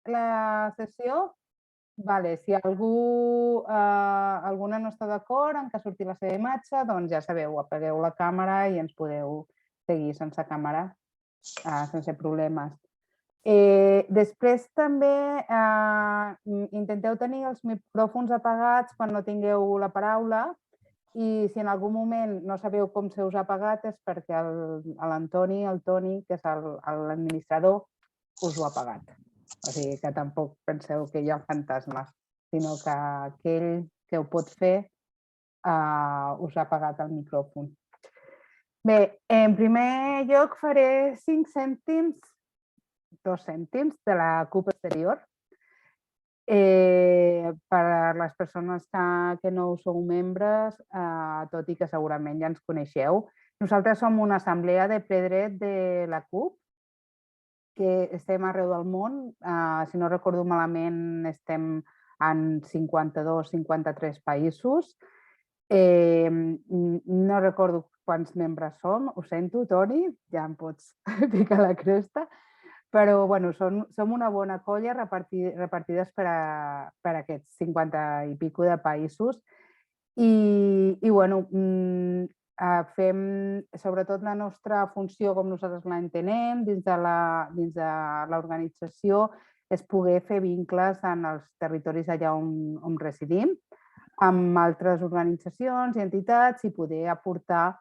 la sessió, si alguna no està d'acord en que surti la seva imatge, doncs ja sabeu, apagueu la càmera i ens podeu seguir sense càmera, sense problemes. Després també intenteu tenir els micròfons apagats quan no tingueu la paraula i si en algun moment no sabeu com se us ha apagat és perquè el Toni, que és l'administrador, us ho ha apagat. O sigui que tampoc penseu que hi ha fantasmes, sinó que aquell que ho pot fer us ha apagat el micròfon. Bé, en primer lloc faré 5 cèntims, 2 cèntims de la CUP exterior. Per a les persones que no sou membres, tot i que segurament ja ens coneixeu. Nosaltres som una assemblea de ple dret de la CUP, que estem arreu del món. Si no recordo malament, estem en 52-53 països. No recordo quants membres som, ho sento, Toni, ja em pots picar la cresta, però som una bona colla repartides per aquests 50 i pico de països i fem, sobretot la nostra funció, com nosaltres l'entenem, dins de l'organització, és poder fer vincles en els territoris allà on residim, amb altres organitzacions i entitats i poder aportar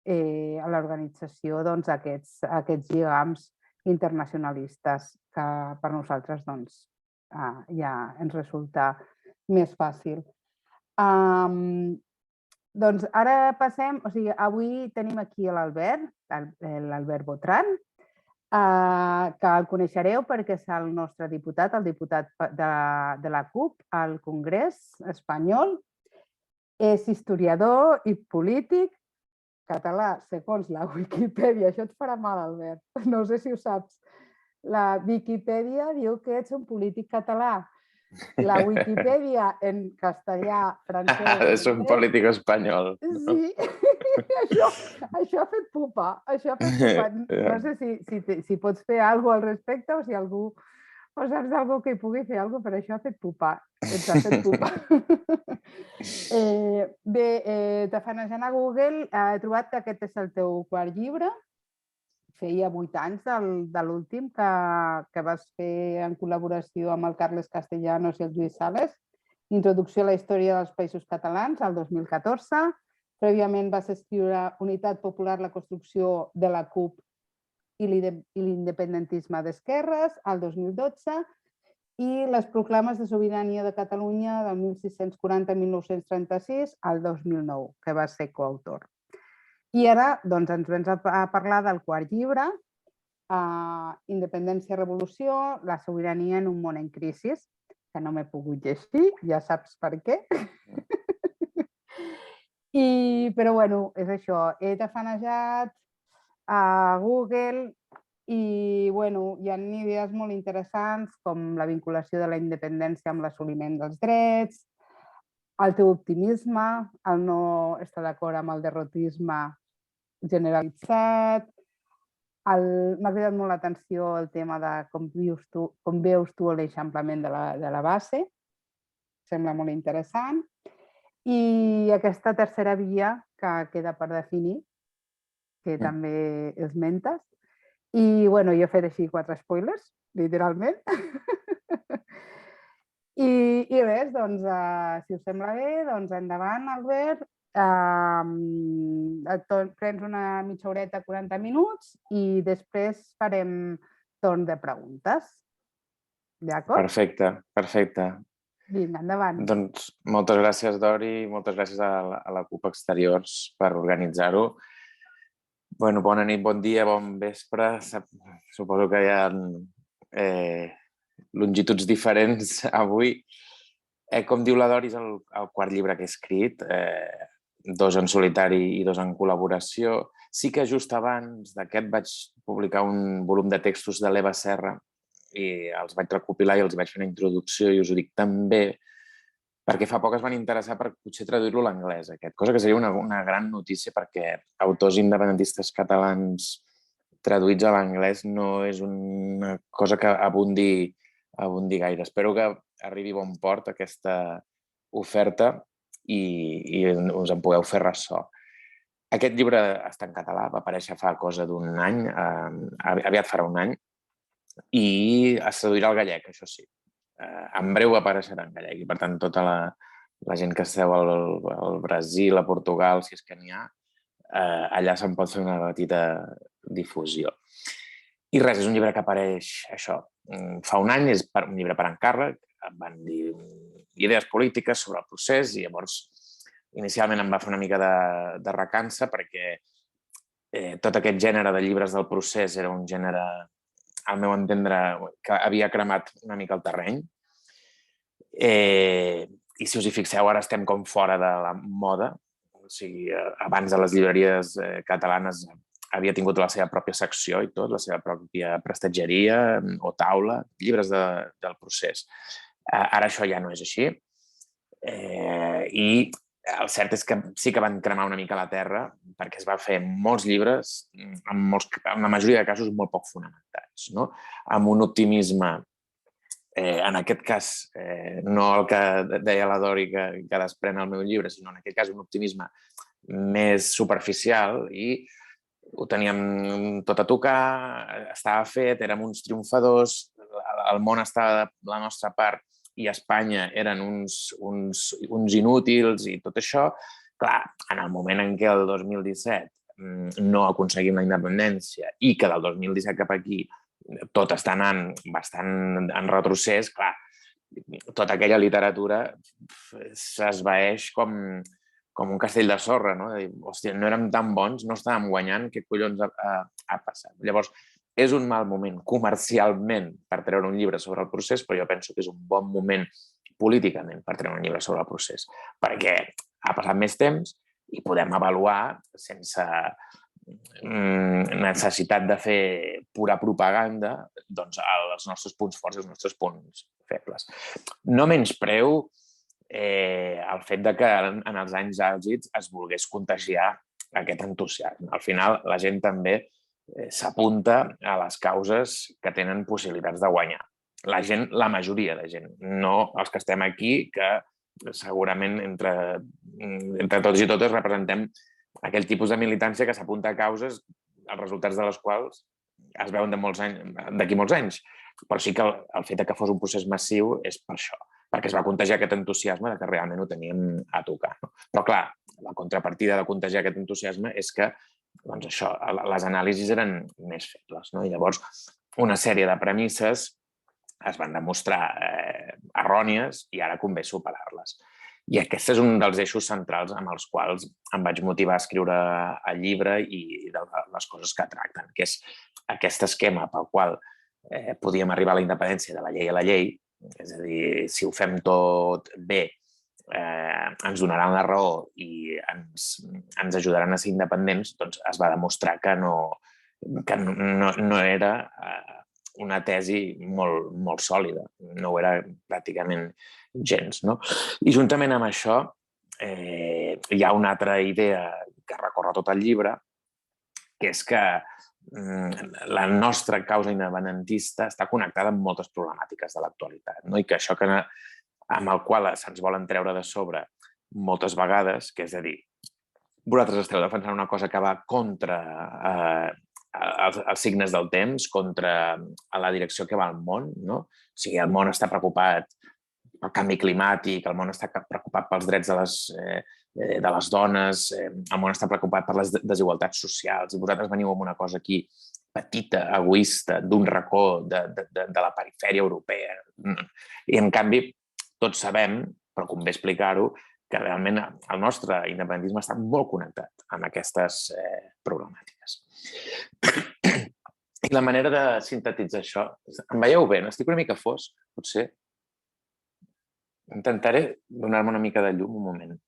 a l'organització aquests lligams internacionalistes que per nosaltres ja ens resulta més fàcil. Doncs ara passem, avui tenim aquí l'Albert Botran, que el coneixereu perquè és el nostre diputat, el diputat de la CUP al Congrés espanyol. És historiador i polític català, segons la Wikipedia. Això et farà mal, Albert. No sé si ho saps. La Wikipedia diu que ets un polític català. La Wikipedia en castellà, francès... És un polític espanyol. Sí, això ha fet pupa. No sé si pots fer alguna cosa al respecte o si algú o saps d'algú que hi pugui fer alguna cosa, però això ha fet pupa. Ens ha fet pupa. Bé, tafanejant a Google, he trobat que aquest és el teu quart llibre. Feia 8 anys de l'últim que vas fer en col·laboració amb el Carles Castellanos i el Lluís Sales, Introducció a la història dels països catalans, el 2014. Prèviament vas escriure Unitat Popular, la construcció de la CUP i l'independentisme d'esquerres, el 2012, i les proclames de sobirania de Catalunya del 1640 a 1936 al 2009, que vas ser coautor. I ara ens vens a parlar del quart llibre, Independència i revolució, la sobirania en un món en crisi, que no m'he pogut llegir, ja saps per què. Però és això, he tafanejat a Google i hi ha idees molt interessants com la vinculació de la independència amb l'assoliment dels drets, el teu optimisme, el no estar d'acord amb el derrotisme generalitzat. M'ha cridat molt l'atenció el tema de com veus tu l'eixamplament de la base. Sembla molt interessant. I aquesta tercera via que queda per definir, que també esmentes. I jo he fet així 4 spoilers, literalment. I res, si us sembla bé, endavant, Albert. Prens una mitja horeta, 40 minuts, i després farem torn de preguntes. D'acord? Perfecte, perfecte. Vinga, endavant. Doncs moltes gràcies, Dori, moltes gràcies a la CUP Exteriors per organitzar-ho. Bona nit, bon dia, bon vespre. Suposo que hi ha longituds diferents avui. Com diu la Dori, és el quart llibre que he escrit, 2 en solitari i 2 en col·laboració. Sí que just abans d'aquest vaig publicar un volum de textos de l'Eva Serra i els vaig recopilar i els vaig fer una introducció i us ho dic també perquè fa poc es van interessar per potser traduir-lo a l'anglès, aquest, cosa que seria una gran notícia perquè autors independentistes catalans traduïts a l'anglès no és una cosa que abundi abundi gaire. Espero que arribi a bon port aquesta oferta i us en pugueu fer ressò. Aquest llibre està en català, va aparèixer fa cosa d'un any, aviat farà un any, i es traduirà al gallec, això sí. En breu apareixerà en gallec i, per tant, tota la gent que esteu al Brasil, a Portugal, si és que n'hi ha, allà se'n pot fer una petita difusió. I res, és un llibre que apareix, això, fa un any, és un llibre per encàrrec, em van dir idees polítiques sobre el procés i llavors inicialment em va fer una mica de recança perquè tot aquest gènere de llibres del procés era un gènere, al meu entendre, que havia cremat una mica el terreny. I si us hi fixeu, ara estem com fora de la moda. O sigui, abans de les llibreries catalanes havia tingut la seva pròpia secció i tot, la seva pròpia prestatgeria o taula, llibres del procés. Ara això ja no és així. I el cert és que sí que van cremar una mica la terra perquè es va fer molts llibres, en la majoria de casos molt poc fonamentats, no? Amb un optimisme, en aquest cas, no el que deia la Dori que desprèn el meu llibre, sinó en aquest cas un optimisme més superficial i ho teníem tot a tocar, estava fet, érem uns triomfadors, el món estava de la nostra part i Espanya eren uns inútils i tot això. Clar, en el moment en què el 2017 no aconseguim la independència i que del 2017 cap aquí tot està anant bastant en retrocés, clar, tota aquella literatura s'esvaeix com un castell de sorra, no? De dir, hòstia, no érem tan bons, no estàvem guanyant, què collons ha passat? Llavors, és un mal moment comercialment per treure un llibre sobre el procés, però jo penso que és un bon moment políticament per treure un llibre sobre el procés, perquè ha passat més temps i podem avaluar sense necessitat de fer pura propaganda doncs, els nostres punts forts i els nostres punts febles. No menyspreu el fet de que en els anys àlgids es volgués contagiar aquest entusiasme. Al final, la gent també s'apunta a les causes que tenen possibilitats de guanyar. La gent, la majoria de gent, no els que estem aquí, que segurament entre tots i totes representem aquell tipus de militància que s'apunta a causes els resultats de les quals es veuen d'aquí molts anys. Però sí que el fet que fos un procés massiu és per això, perquè es va contagiar aquest entusiasme que realment ho teníem a tocar. No? Però, clar, la contrapartida de contagiar aquest entusiasme és que doncs això, les anàlisis eren més febles. No? I llavors, una sèrie de premisses es van demostrar errònies i ara convé superar-les. I aquest és un dels eixos centrals amb els quals em vaig motivar a escriure el llibre i de les coses que tracten, que és aquest esquema pel qual podíem arribar a la independència de la llei a la llei, és a dir, si ho fem tot bé, ens donaran la raó i ens ajudaran a ser independents, doncs es va demostrar que no era una tesi molt sòlida, no ho era pràcticament gens. No? I juntament amb això hi ha una altra idea que recorre tot el llibre, que és que la nostra causa independentista està connectada amb moltes problemàtiques de l'actualitat, no? I que això amb el qual se'ns volen treure de sobre moltes vegades, que és a dir, vosaltres esteu defensant una cosa que va contra els signes del temps, contra la direcció que va el món, no? O sigui, el món està preocupat pel canvi climàtic, el món està preocupat pels drets de les dones, el món està preocupat per les desigualtats socials, i vosaltres veniu amb una cosa aquí petita, egoista, d'un racó de la perifèria europea. I, en canvi, tots sabem, però convé explicar-ho, que realment el nostre independentisme està molt connectat amb aquestes problemàtiques. I la manera de sintetitzar això... Em veieu bé? Estic una mica fosc, potser? Intentaré donar-me una mica de llum un moment.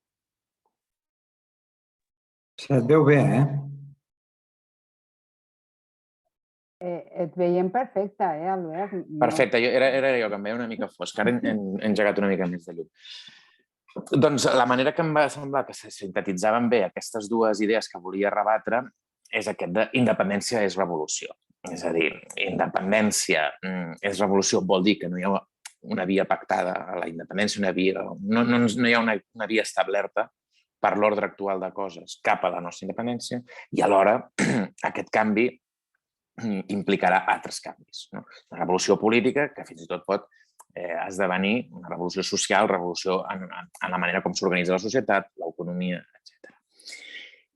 Et veu bé, Et veiem perfecte, Albert? Perfecte, era jo que em veia una mica fosc. Ara he engegat una mica més de llum. Doncs la manera que em va semblar que se sintetitzaven bé aquestes dues idees que volia rebatre és aquest de independència és revolució. És a dir, independència és revolució, vol dir que no hi ha una via pactada a la independència, no hi ha una via establerta per l'ordre actual de coses cap a la nostra independència i alhora aquest canvi implicarà altres canvis. Una revolució política que fins i tot pot esdevenir una revolució social, revolució en la manera com s'organitza la societat, l'economia, etc.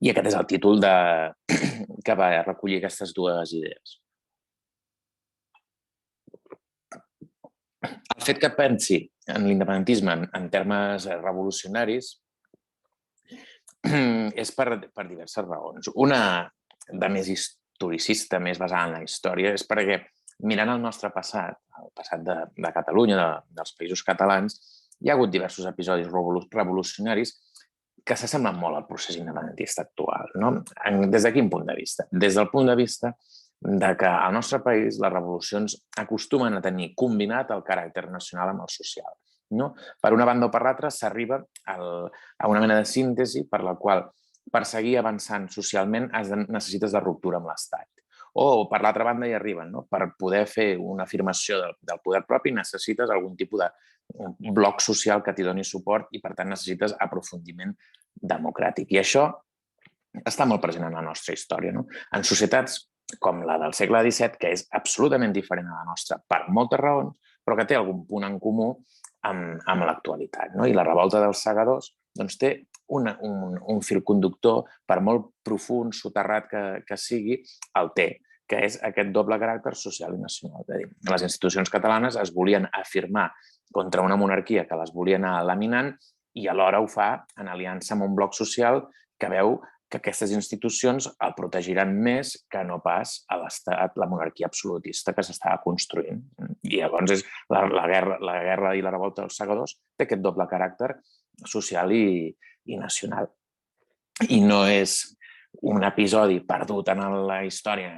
I aquest és el títol que va recollir aquestes dues idees. El fet que pensi en l'independentisme en termes revolucionaris és per diverses raons. Una de més historicista, més basada en la història, és perquè mirant el nostre passat, el passat de Catalunya, dels països catalans, hi ha hagut diversos episodis revolucionaris que s'assemblen molt al procés independentista actual. Des de quin punt de vista? Des del punt de vista que al nostre país les revolucions acostumen a tenir combinat el caràcter nacional amb el social. Per una banda o per l'altra s'arriba a una mena de síntesi per la qual per seguir avançant socialment necessites de ruptura amb l'Estat. O per l'altra banda hi arriben, per poder fer una afirmació del poder propi necessites algun tipus de bloc social que t'hi doni suport i per tant necessites aprofundiment democràtic. I això està molt present en la nostra història. En societats com la del segle XVII, que és absolutament diferent a la nostra per moltes raons, però que té algun punt en comú amb l'actualitat. I la revolta dels segadors té un fil conductor, per molt profund, soterrat que sigui, el té, que és aquest doble caràcter social i nacional. És a dir, les institucions catalanes es volien afirmar contra una monarquia que les volia anar laminant i alhora ho fa en aliança amb un bloc social que veu que aquestes institucions el protegiran més que no pas a l'Estat, la monarquia absolutista que s'estava construint. I llavors la guerra i la revolta dels segadors té aquest doble caràcter social i nacional. I no és un episodi perdut en la història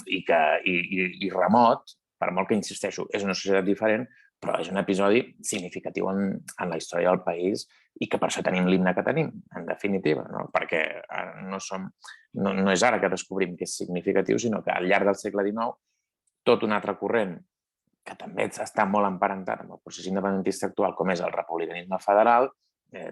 i remot, per molt que insisteixo, és una societat diferent, però és un episodi significatiu en la història del país i que per això tenim l'himne que tenim, en definitiva, perquè no és ara que descobrim que és significatiu, sinó que al llarg del segle XIX tot un altre corrent que també està molt emparentat amb el procés independentista actual, com és el republicanisme federal,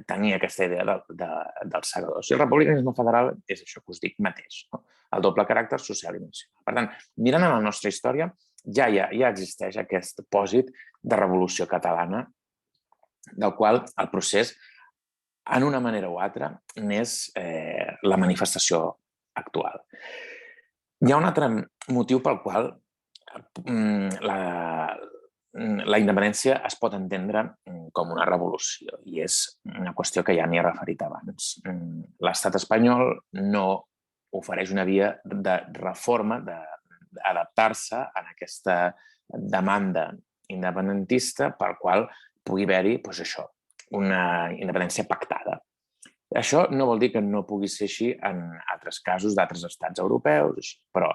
tenia aquesta idea dels segadors. I el republicanisme federal és això que us dic mateix, el doble caràcter social i nacional. Per tant, mirant a la nostra història, ja existeix aquest pòsit de revolució catalana, del qual el procés, en una manera o altra, n'és la manifestació actual. Hi ha un altre motiu pel qual la independència es pot entendre com una revolució i és una qüestió que ja m'hi he referit abans. L'estat espanyol no ofereix una via de reforma, d'adaptar-se a aquesta demanda independentista per qual pugui haver-hi una independència pactada. Això no vol dir que no pugui ser així en altres casos d'altres estats europeus, però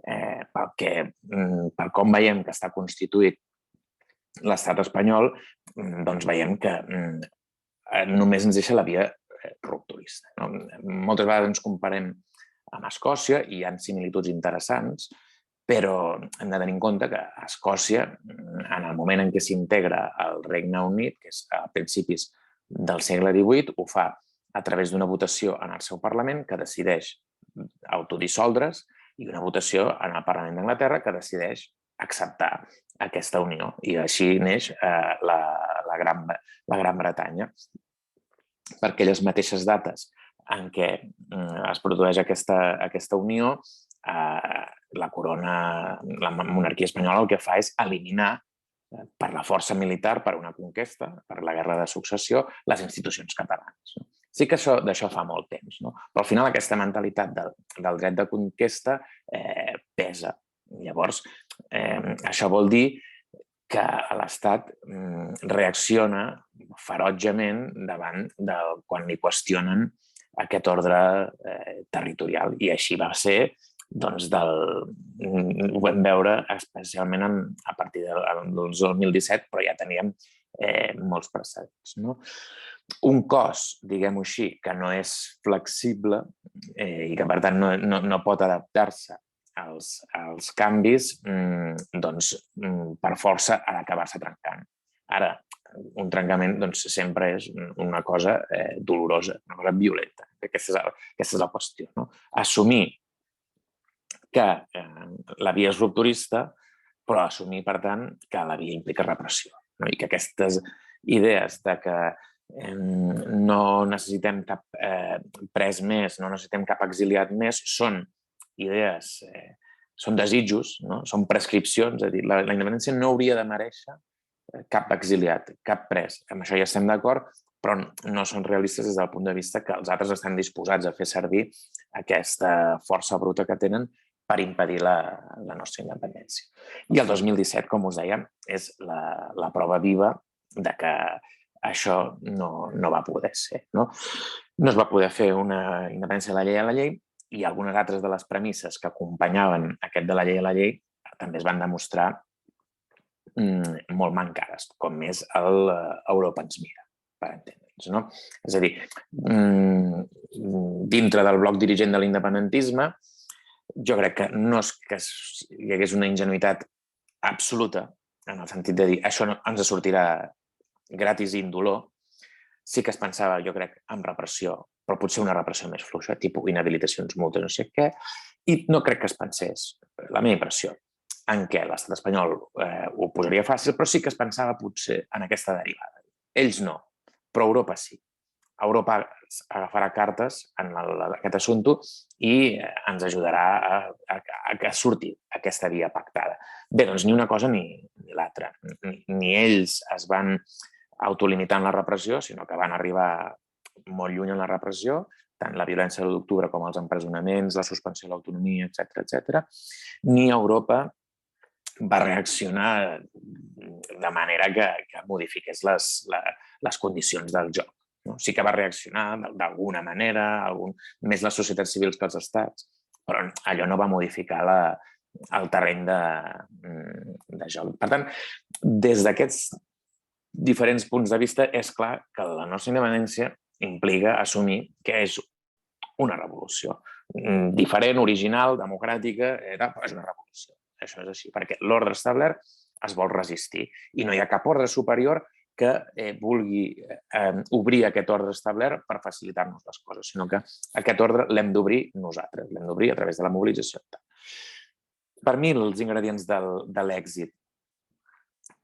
per com veiem que està constituït l'estat espanyol, doncs veiem que només ens deixa la via rupturista. Moltes vegades ens comparem amb Escòcia i hi ha similituds interessants, però hem de tenir en compte que a Escòcia, en el moment en què s'integra el Regne Unit, que és a principis del segle XVIII, ho fa a través d'una votació en el seu Parlament que decideix autodissoldre's i una votació en el Parlament d'Anglaterra que decideix acceptar aquesta unió. I així neix la Gran Bretanya. Per aquelles mateixes dates en què es produeix aquesta unió, la monarquia espanyola el que fa és eliminar per la força militar, per una conquesta, per la guerra de successió, les institucions catalanes. Sí que d'això fa molt temps, però al final aquesta mentalitat del dret de conquesta pesa. Llavors, això vol dir que l'Estat reacciona ferotgement davant quan li qüestionen aquest ordre territorial. I així va ser, doncs, ho vam veure especialment a partir del 2017, però ja teníem molts precedents. Un cos, diguem-ho així, que no és flexible i que, per tant, no pot adaptar-se els canvis, doncs, per força ha d'acabar-se trencant. Ara, un trencament sempre és una cosa dolorosa, una cosa violenta. Aquesta és la qüestió. Assumir que la via és rupturista, però assumir, per tant, que la via implica repressió. I que aquestes idees de que no necessitem cap pres més, no necessitem cap exiliat més, són idees, són desitjos, són prescripcions. És a dir, la independència no hauria de mereixer cap exiliat, cap pres. Amb això ja estem d'acord, però no són realistes des del punt de vista que els altres estan disposats a fer servir aquesta força bruta que tenen per impedir la nostra independència. I el 2017, com us deia, és la prova viva de que això no va poder ser. No es va poder fer una independència de la llei i algunes altres de les premisses que acompanyaven aquest de la llei a la llei també es van demostrar molt mancades, com és Europa ens mira, per entendre'ns. És a dir, dintre del bloc dirigent de l'independentisme, jo crec que no és que hi hagués una ingenuïtat absoluta, en el sentit de dir això ens sortirà gratis i indolor. Sí que es pensava, jo crec, en repressió, però potser una repressió més fluixa, tipus inhabilitacions, multes, no sé què, i no crec que es pensés, la meva impressió, en què l'estat espanyol ho posaria fàcil, però sí que es pensava potser en aquesta derivada. Ells no, però Europa sí. Europa agafarà cartes en aquest assumpte i ens ajudarà a que surti aquesta via pactada. Bé, doncs ni una cosa ni l'altra. Ni ells es van autolimitar en la repressió, sinó que van arribar molt lluny en la repressió, tant la violència de l'1 d'octubre com els empresonaments, la suspensió de l'autonomia, etc. Ni Europa va reaccionar de manera que modifiqués les condicions del joc. Sí que va reaccionar d'alguna manera, més les societats civils que els estats, però allò no va modificar el terreny de joc. Per tant, des d'aquests diferents punts de vista, és clar que la nostra independència implica assumir que és una revolució. Diferent, original, democràtica, és una revolució. Això és així, perquè l'ordre establert es vol resistir i no hi ha cap ordre superior que vulgui obrir aquest ordre establert per facilitar-nos les coses, sinó que aquest ordre l'hem d'obrir nosaltres, l'hem d'obrir a través de la mobilització. Per mi, els ingredients de l'èxit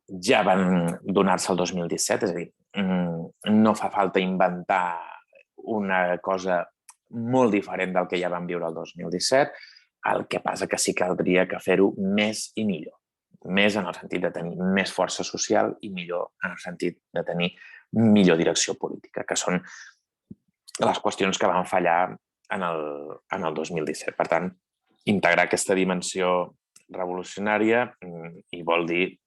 ja van donar-se el 2017, és a dir, no fa falta inventar una cosa molt diferent del que ja vam viure el 2017, el que passa que sí caldria que fer-ho més i millor. Més en el sentit de tenir més força social i millor en el sentit de tenir millor direcció política, que són les qüestions que van fallar en el 2017. Per tant, integrar aquesta dimensió revolucionària i vol dir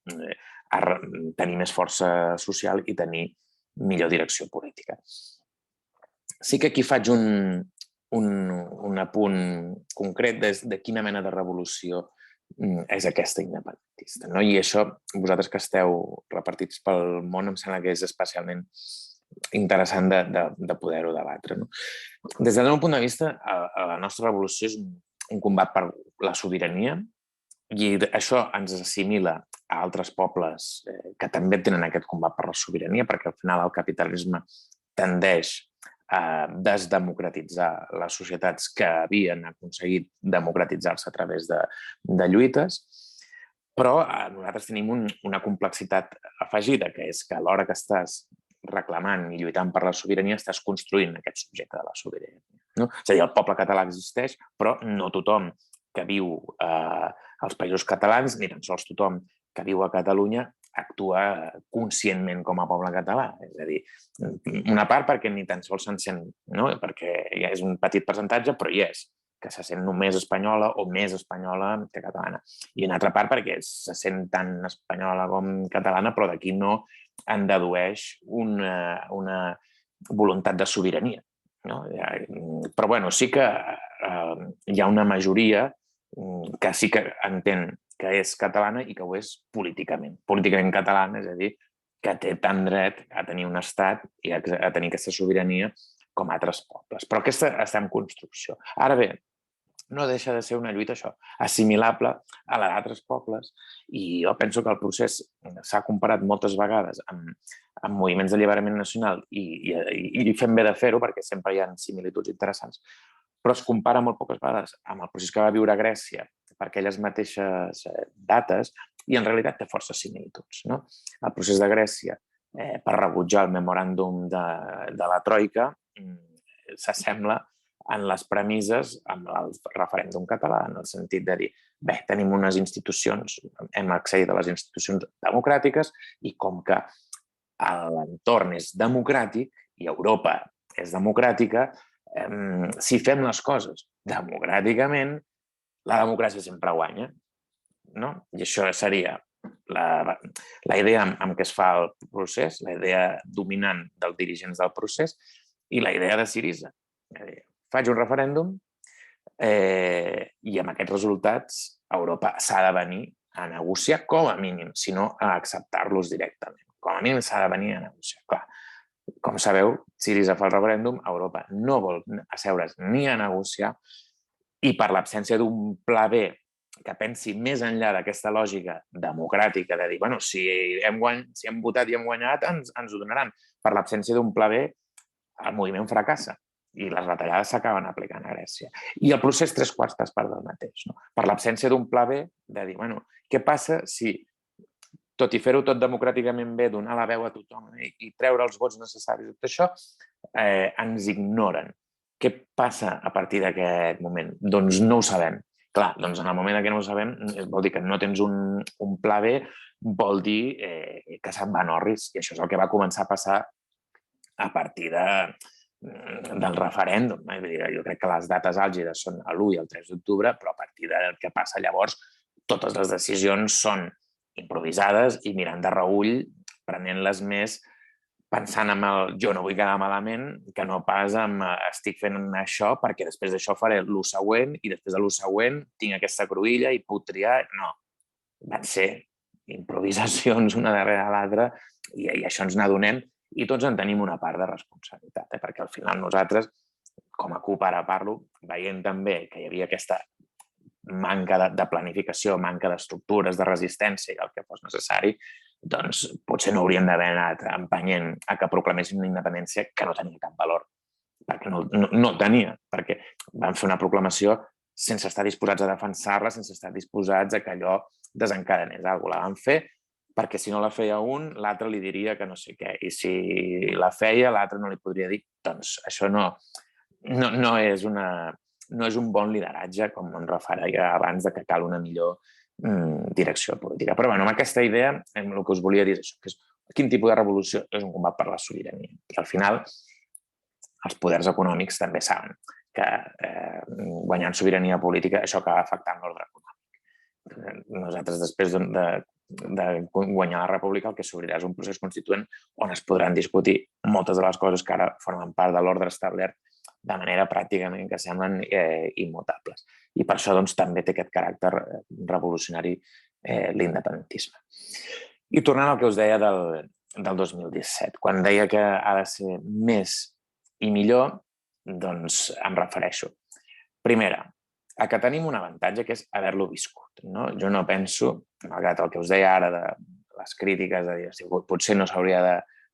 tenir més força social i tenir millor direcció política. Sí que aquí faig un apunt concret de quina mena de revolució és aquesta independentista. I això, vosaltres que esteu repartits pel món, em sembla que és especialment interessant de poder-ho debatre. Des del meu punt de vista, la nostra revolució és un combat per la sobirania i això ens assimila a altres pobles que també tenen aquest combat per la sobirania, perquè al final el capitalisme tendeix a desdemocratitzar les societats que havien aconseguit democratitzar-se a través de lluites, però nosaltres tenim una complexitat afegida, que és que a l'hora que estàs reclamant i lluitant per la sobirania estàs construint aquest subjecte de la sobirania. És a dir, el poble català existeix, però no tothom que viu als Països Catalans, ni tan sols tothom que viu a Catalunya, actua conscientment com a poble català. És a dir, una part perquè ni tan sols se'n sent, perquè ja és un petit percentatge, però hi és, que se sent només espanyola o més espanyola que catalana. I una altra part perquè se sent tant espanyola com catalana, però d'aquí no en dedueix una voluntat de sobirania. Però bueno, sí que hi ha una majoria que sí que entén que és catalana i que ho és políticament. Políticament catalana, és a dir, que té tant dret a tenir un estat i a tenir aquesta sobirania com altres pobles. Però aquesta està en construcció. Ara bé, no deixa de ser una lluita, això, assimilable a la d'altres pobles. I jo penso que el procés s'ha comparat moltes vegades amb moviments d'alliberament nacional i fem bé de fer-ho perquè sempre hi ha similituds interessants, però es compara molt poques vegades amb el procés que va viure Grècia per aquelles mateixes dates i en realitat té forces similituds. No? El procés de Grècia per rebutjar el memoràndum de la Troika s'assembla en les premisses amb el referèndum català, en el sentit de dir, bé, tenim unes institucions, hem accedit a les institucions democràtiques i com que l'entorn és democràtic i Europa és democràtica, si fem les coses democràticament, la democràcia sempre guanya. No? I això seria la idea amb què es fa el procés, la idea dominant dels dirigents del procés i la idea de Syriza. Faig un referèndum i amb aquests resultats Europa s'ha de venir a negociar com a mínim, si no a acceptar-los directament. Com a mínim s'ha de venir a negociar. Clar, com sabeu, Syriza fa el referèndum, Europa no vol asseure's ni a negociar i per l'absència d'un pla B que pensi més enllà d'aquesta lògica democràtica de dir, bueno, si hem votat i hem guanyat, ens ho donaran. Per l'absència d'un pla B, el moviment fracassa i les retallades s'acaben aplicant a Grècia. I el procés 3/4 parts del mateix. No? Per l'absència d'un pla B, de dir, bueno, què passa si, tot i fer-ho tot democràticament bé, donar la veu a tothom i treure els vots necessaris, tot això, ens ignoren. Què passa a partir d'aquest moment? Doncs no ho sabem. Clar, doncs en el moment que no ho sabem, vol dir que no tens un pla B, vol dir que se'n van orris. I això és el que va començar a passar a partir del referèndum. Jo crec que les dates àlgides són l'1 i el 3 d'octubre, però a partir del que passa llavors, totes les decisions són improvisades i mirant de reüll, prenent-les més pensant en el jo no vull quedar malament, que no pas amb estic fent això perquè després d'això faré l'1 següent i després de l'1 següent tinc aquesta cruïlla i puc triar. No, van ser improvisacions una darrere l'altra i això ens n'adonem i tots en tenim una part de responsabilitat, perquè al final nosaltres, com a CUP ara parlo, veient també que hi havia aquesta manca de planificació, manca d'estructures, de resistència i el que fos necessari, doncs potser no hauríem d'haver anat empenyent a que proclamessin una independència que no tenia cap valor, perquè no tenia, perquè van fer una proclamació sense estar disposats a defensar-la, sense estar disposats a que allò desencadenés alguna cosa. La van fer perquè si no la feia un, l'altre li diria que no sé què, i si la feia, l'altre no li podria dir. Doncs això no és un bon lideratge, com em referia abans, de que cal una millor direcció política. Però amb aquesta idea, el que us volia dir és això, que és quin tipus de revolució és un combat per la sobirania. I al final, els poders econòmics també saben que guanyant sobirania política això acaba afectant l'ordre econòmic. Nosaltres, després de guanyar la república, el que s'obrirà és un procés constituent on es podran discutir moltes de les coses que ara formen part de l'ordre establert de manera pràcticament que semblen immutables. I per això també té aquest caràcter revolucionari l'independentisme. I tornant al que us deia del 2017, quan deia que ha de ser més i millor, doncs em refereixo. Primera, a que tenim un avantatge que és haver-lo viscut. No? Jo no penso, malgrat el que us deia ara de les crítiques, de dir, potser no s'hauria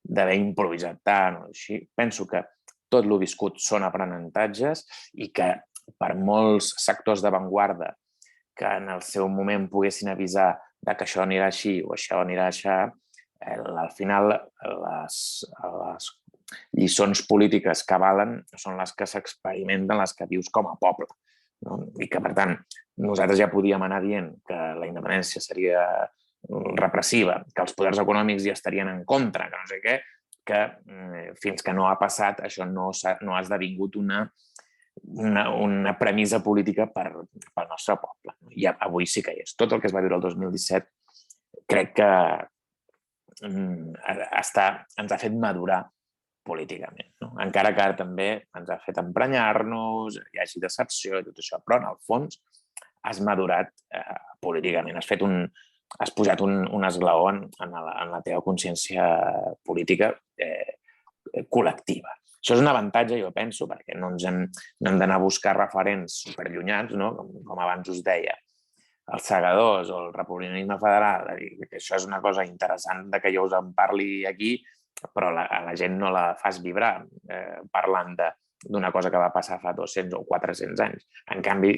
d'haver improvisat tant o així, penso que tot el viscut són aprenentatges i que per molts sectors d'avantguarda que en el seu moment poguessin avisar de que això anirà així o això anirà així, al final les lliçons polítiques que valen són les que s'experimenten, les que vius com a poble. No? I que, per tant, nosaltres ja podíem anar dient que la independència seria repressiva, que els poders econòmics ja estarien en contra, que no sé què, que fins que no ha passat això no ha esdevingut una premissa política pel nostre poble. I avui sí que hi és. Tot el que es va viure el 2017 crec que ens ha fet madurar políticament. No? Encara que ara també ens ha fet emprenyar-nos, hi hagi decepció i tot això, però en el fons has madurat políticament, has posat un esglaó en la teva consciència política col·lectiva. Això és un avantatge, jo penso, perquè no hem d'anar a buscar referents superllunyans, no? Com abans us deia, els segadors o el republicanisme federal. Això és una cosa interessant de que jo us en parli aquí, però a la gent no la fas vibrar parlant d'una cosa que va passar fa 200 o 400 anys. En canvi,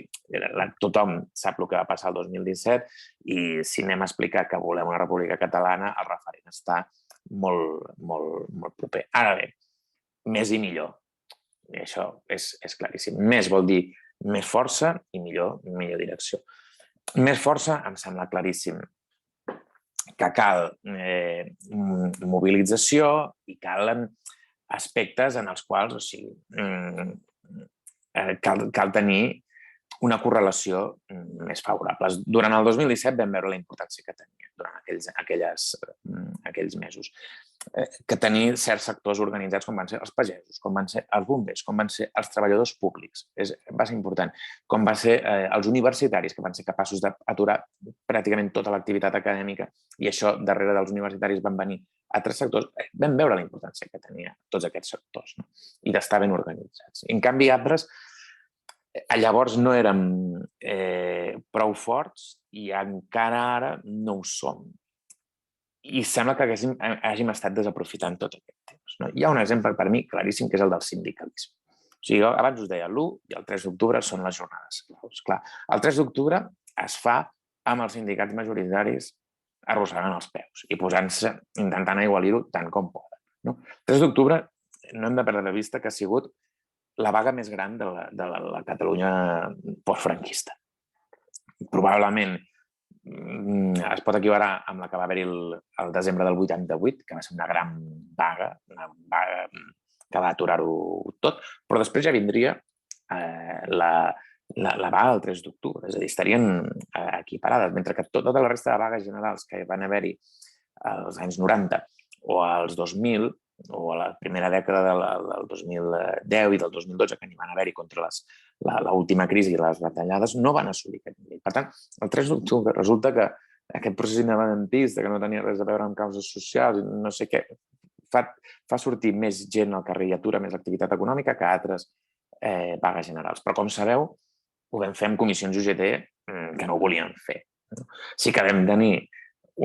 tothom sap el que va passar el 2017 i si anem a explicar que volem una república catalana, el referent està molt, molt, molt proper. Ara bé, més i millor. I això és claríssim. Més vol dir més força i millor direcció. Més força em sembla claríssim que cal mobilització i calen aspectes en els quals, o sigui, cal tenir una correlació més favorable. Durant el 2017 vam veure la importància que tenia durant aquells mesos. Que tenir certs sectors organitzats com van ser els pagesos, com van ser els bombers, com van ser els treballadors públics, va ser important, com van ser els universitaris, que van ser capaços d'aturar pràcticament tota l'activitat acadèmica i això darrere dels universitaris van venir altres sectors. Vam veure la importància que tenia tots aquests sectors, no? I d'estar ben organitzats. En canvi, altres llavors no érem prou forts i encara ara no ho som. I sembla que hàgim estat desaprofitant tot aquest temps. No? Hi ha un exemple per mi claríssim que és el del sindicalisme. O sigui, abans us deia, l'1 i el 3 d'octubre són les jornades claus. Clar, el 3 d'octubre es fa amb els sindicats majoritaris arrossegant els peus i posant-se, intentant aigualir-ho tant com poden. No? El 3 d'octubre no hem de perdre de vista que ha sigut la vaga més gran de la Catalunya postfranquista. Probablement es pot equivarar amb la que va haver-hi el desembre del 88, que va ser una gran vaga que va aturar-ho tot, però després ja vindria la vaga del 3 d'octubre, és a dir, estarien equiparades, mentre que tota la resta de vagues generals que van haver-hi als anys 90 o als 2000, o a la primera dècada del 2010 i del 2012, que n'hi van haver-hi contra l'última crisi i les retallades, no van assolir aquest nivell. Per tant, el 3 d'octubre resulta que aquest procés independentista, que no tenia res a veure amb causes socials, no sé què, fa sortir més gent al carrer i atura més l'activitat econòmica que altres vagues generals. Però, com sabeu, ho vam fer amb comissions UGT que no ho volien fer. Sí que vam tenir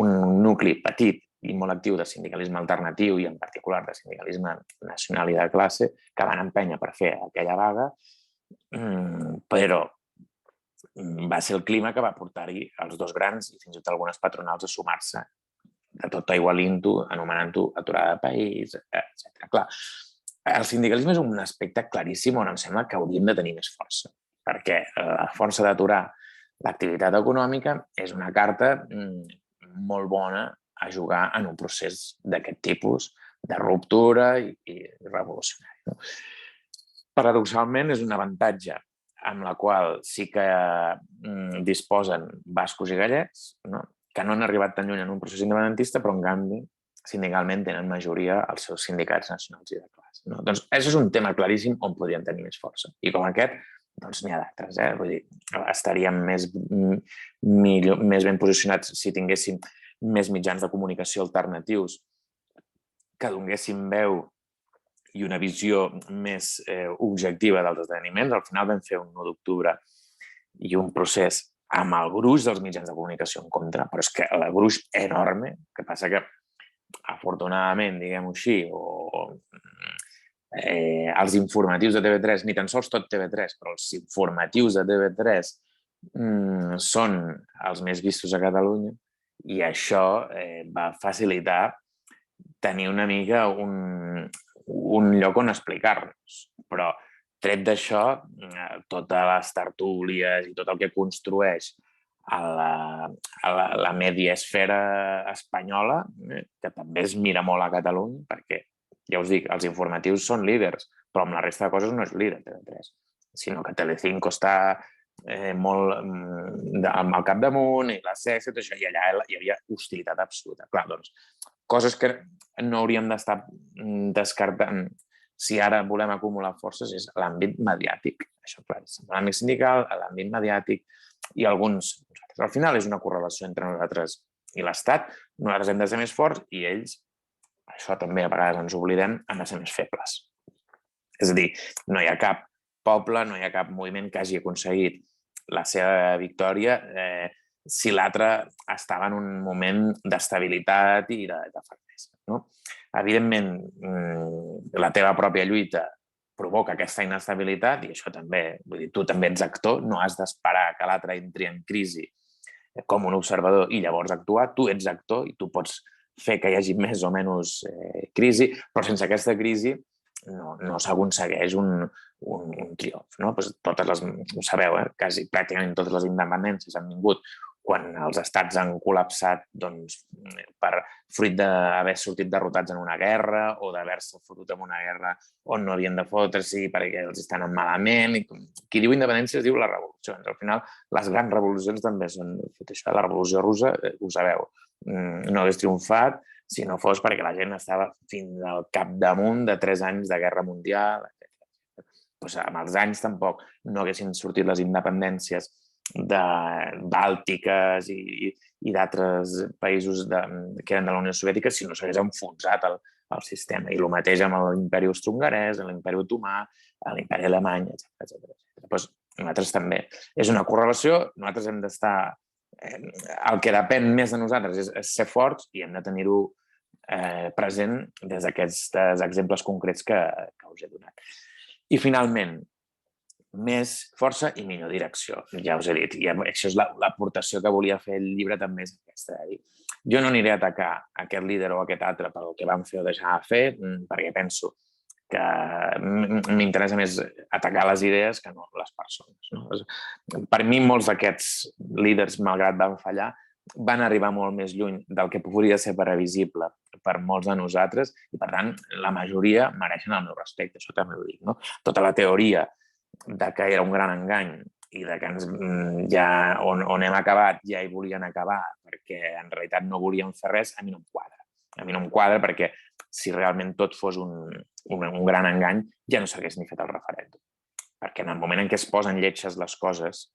un nucli petit i molt actiu de sindicalisme alternatiu i en particular de sindicalisme nacional i de classe que van empènyer per fer aquella vaga, però va ser el clima que va portar-hi els dos grans i fins i tot algunes patronals a sumar-se de tot aigualint-ho, anomenant-ho aturada de país, etc. Clar, el sindicalisme és un aspecte claríssim on em sembla que hauríem de tenir més força, perquè la força d'aturar l'activitat econòmica és una carta molt bona a jugar en un procés d'aquest tipus de ruptura i revolucionari. No? Paradoxalment, és un avantatge amb la qual sí que disposen bascos i gallecs, no? Que no han arribat tan lluny en un procés independentista, però en canvi sindicalment tenen majoria els seus sindicats nacionals i de classe. No? Doncs això és un tema claríssim on podríem tenir més força. I com aquest, doncs n'hi ha d'altres. Vull dir, estaríem més ben posicionats si tinguéssim més mitjans de comunicació alternatius que donguessin veu i una visió més objectiva dels esdeveniments. Al final vam fer un 1 d'octubre i un procés amb el gruix dels mitjans de comunicació en contra, però és que el gruix enorme, que passa que afortunadament, diguem-ho així, els informatius de TV3, ni tan sols tot TV3, però els informatius de TV3 són els més vistos a Catalunya i això va facilitar tenir una mica un lloc on explicar-nos. Però tret d'això, totes les tertúlies i tot el que construeix a la mediesfera espanyola, que també es mira molt a Catalunya, perquè, ja us dic, els informatius són líders, però amb la resta de coses no és líder TV3, sinó que Telecinco està molt amb el capdamunt i la sexe, tot això, i allà hi havia hostilitat absoluta. Clar, doncs, coses que no hauríem d'estar descartant si ara volem acumular forces és l'àmbit mediàtic, això claríssim. L'àmbit sindical, l'àmbit mediàtic i alguns. Al final és una correlació entre nosaltres i l'Estat. Nosaltres hem de ser més forts i ells, això també a vegades ens oblidem, han de ser més febles. És a dir, no hi ha cap poble, no hi ha cap moviment que hagi aconseguit la seva victòria si l'altre estava en un moment d'estabilitat i de fermesa. No? Evidentment, la teva pròpia lluita provoca aquesta inestabilitat i això també, vull dir, tu també ets actor, no has d'esperar que l'altre entri en crisi com un observador i llavors actuar, tu ets actor i tu pots fer que hi hagi més o menys crisi, però sense aquesta crisi no s'aconsegueix un triomf. No? Pues ho sabeu, quasi pràcticament totes les independències han vingut quan els estats han col·lapsat fruit d'haver sortit derrotats en una guerra o d'haver-se fotut en una guerra on no havien de fotre-s'hi perquè els estan malament. Qui diu independència es diu la revolució. Al final, les grans revolucions també són això. La revolució russa, ho sabeu, no hagués triomfat si no fos perquè la gent estava fins al capdamunt de 3 anys de guerra mundial. Doncs amb els anys tampoc no haguessin sortit les independències bàltiques i d'altres països que eren de la Unió Soviètica si no s'hagués enfonsat el sistema. I el mateix amb l'imperi austro-hongarès, l'imperi otomà, l'imperi alemany, etc. Doncs nosaltres també. És una correlació, nosaltres hem d'estar... El que depèn més de nosaltres és ser forts i hem de tenir-ho present des d'aquests exemples concrets que us he donat. I finalment, més força i millor direcció, ja us he dit. I això és l'aportació que volia fer el llibre també és aquesta. Jo no aniré a atacar aquest líder o aquest altre pel que van fer o deixar de fer, perquè penso que m'interessa més atacar les idees que no les persones. No? Per mi, molts d'aquests líders, malgrat van fallar, van arribar molt més lluny del que podria ser previsible per molts de nosaltres i, per tant, la majoria mereixen el meu respecte, això també ho dic. No? Tota la teoria de que era un gran engany i de que on hem acabat ja hi volien acabar perquè en realitat no volien fer res, a mi no em quadra. A mi no em quadra perquè si realment tot fos un gran engany ja no s'hagués ni fet el referèndum. Perquè en el moment en què es posen lletges les coses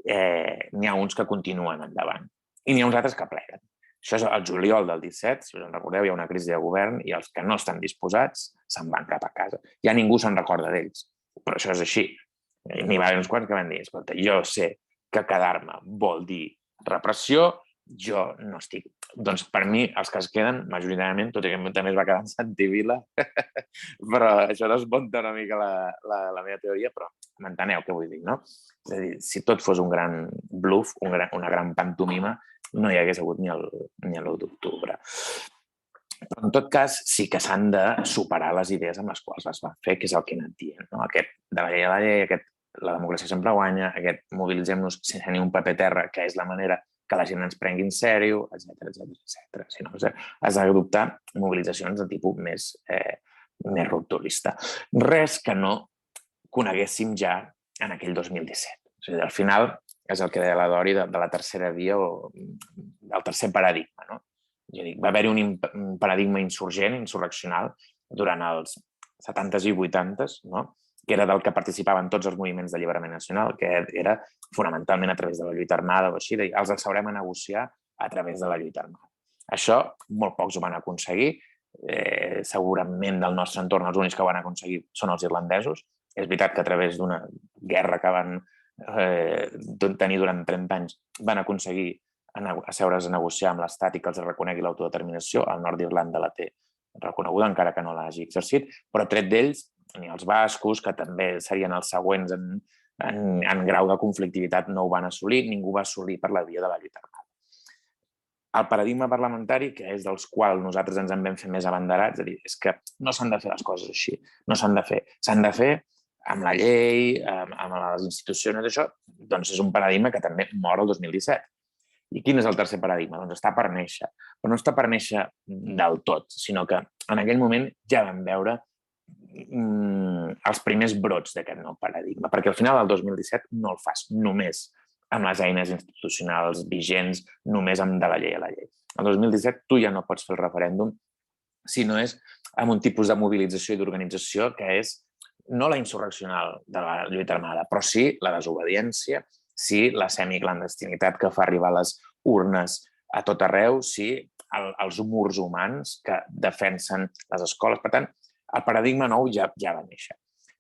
n'hi ha uns que continuen endavant i n'hi ha uns altres que pleguen. Això és el juliol del 17, si us en recordeu, hi ha una crisi de govern i els que no estan disposats se'n van cap a casa. Ja ningú se'n recorda d'ells, però això és així. N'hi va haver uns quants que van dir, escolta, jo sé que quedar-me vol dir repressió, jo no estic... Doncs per mi, els que es queden, majoritàriament, tot i que també es va quedar en Santi Vila, però això desmunta una mica la meva teoria, però m'enteneu què vull dir, no? És a dir, si tot fos un gran bluff, una gran pantomima, no hi hagués hagut ni l'1 d'octubre. Però, en tot cas, sí que s'han de superar les idees amb les quals es van fer, que és el que he anat dient. No? Aquest de la llei a la llei, la democràcia sempre guanya, aquest mobilitzem-nos sense ni un paper terra, que és la manera que la gent ens prengui en sèrio, etc. Si no, has d'adoptar mobilitzacions de tipus més rupturista. Res que no coneguéssim ja en aquell 2017. És a dir, al final, és el que deia la Dori de la tercera via o del tercer paradigma, no? Va haver-hi un paradigma insurreccional durant els 70s i 80s, no? Que era del que participaven tots els moviments d'alliberament nacional, que era fonamentalment a través de la lluita armada o així, els asseurem a negociar a través de la lluita armada. Això molt pocs ho van aconseguir, segurament del nostre entorn els únics que ho van aconseguir són els irlandesos. És veritat que a través d'una guerra que van tenir durant 30 anys van aconseguir asseure's a negociar amb l'Estat i que els reconegui l'autodeterminació. El nord d'Irlanda la té reconeguda, encara que no l'hagi exercit, però tret d'ells, ni els bascos, que també serien els següents en grau de conflictivitat, no ho van assolir, ningú va assolir per la via de la lluita armada. El paradigma parlamentari, que és dels quals nosaltres ens en vam fer més abanderats, és que no s'han de fer les coses així, no s'han de fer. S'han de fer amb la llei, amb les institucions, això, doncs és un paradigma que també mor el 2017. I quin és el tercer paradigma? Doncs està per néixer. Però no està per néixer del tot, sinó que en aquell moment ja vam veure els primers brots d'aquest nou paradigma, perquè al final del 2017 no el fas només amb les eines institucionals vigents, només amb de la llei a la llei. El 2017 tu ja no pots fer el referèndum si no és amb un tipus de mobilització i d'organització que és no la insurreccional de la lluita armada, però sí la desobediència, sí la semiclandestinitat que fa arribar les urnes a tot arreu, sí els murs humans que defensen les escoles. Per tant, el paradigma nou ja va néixer.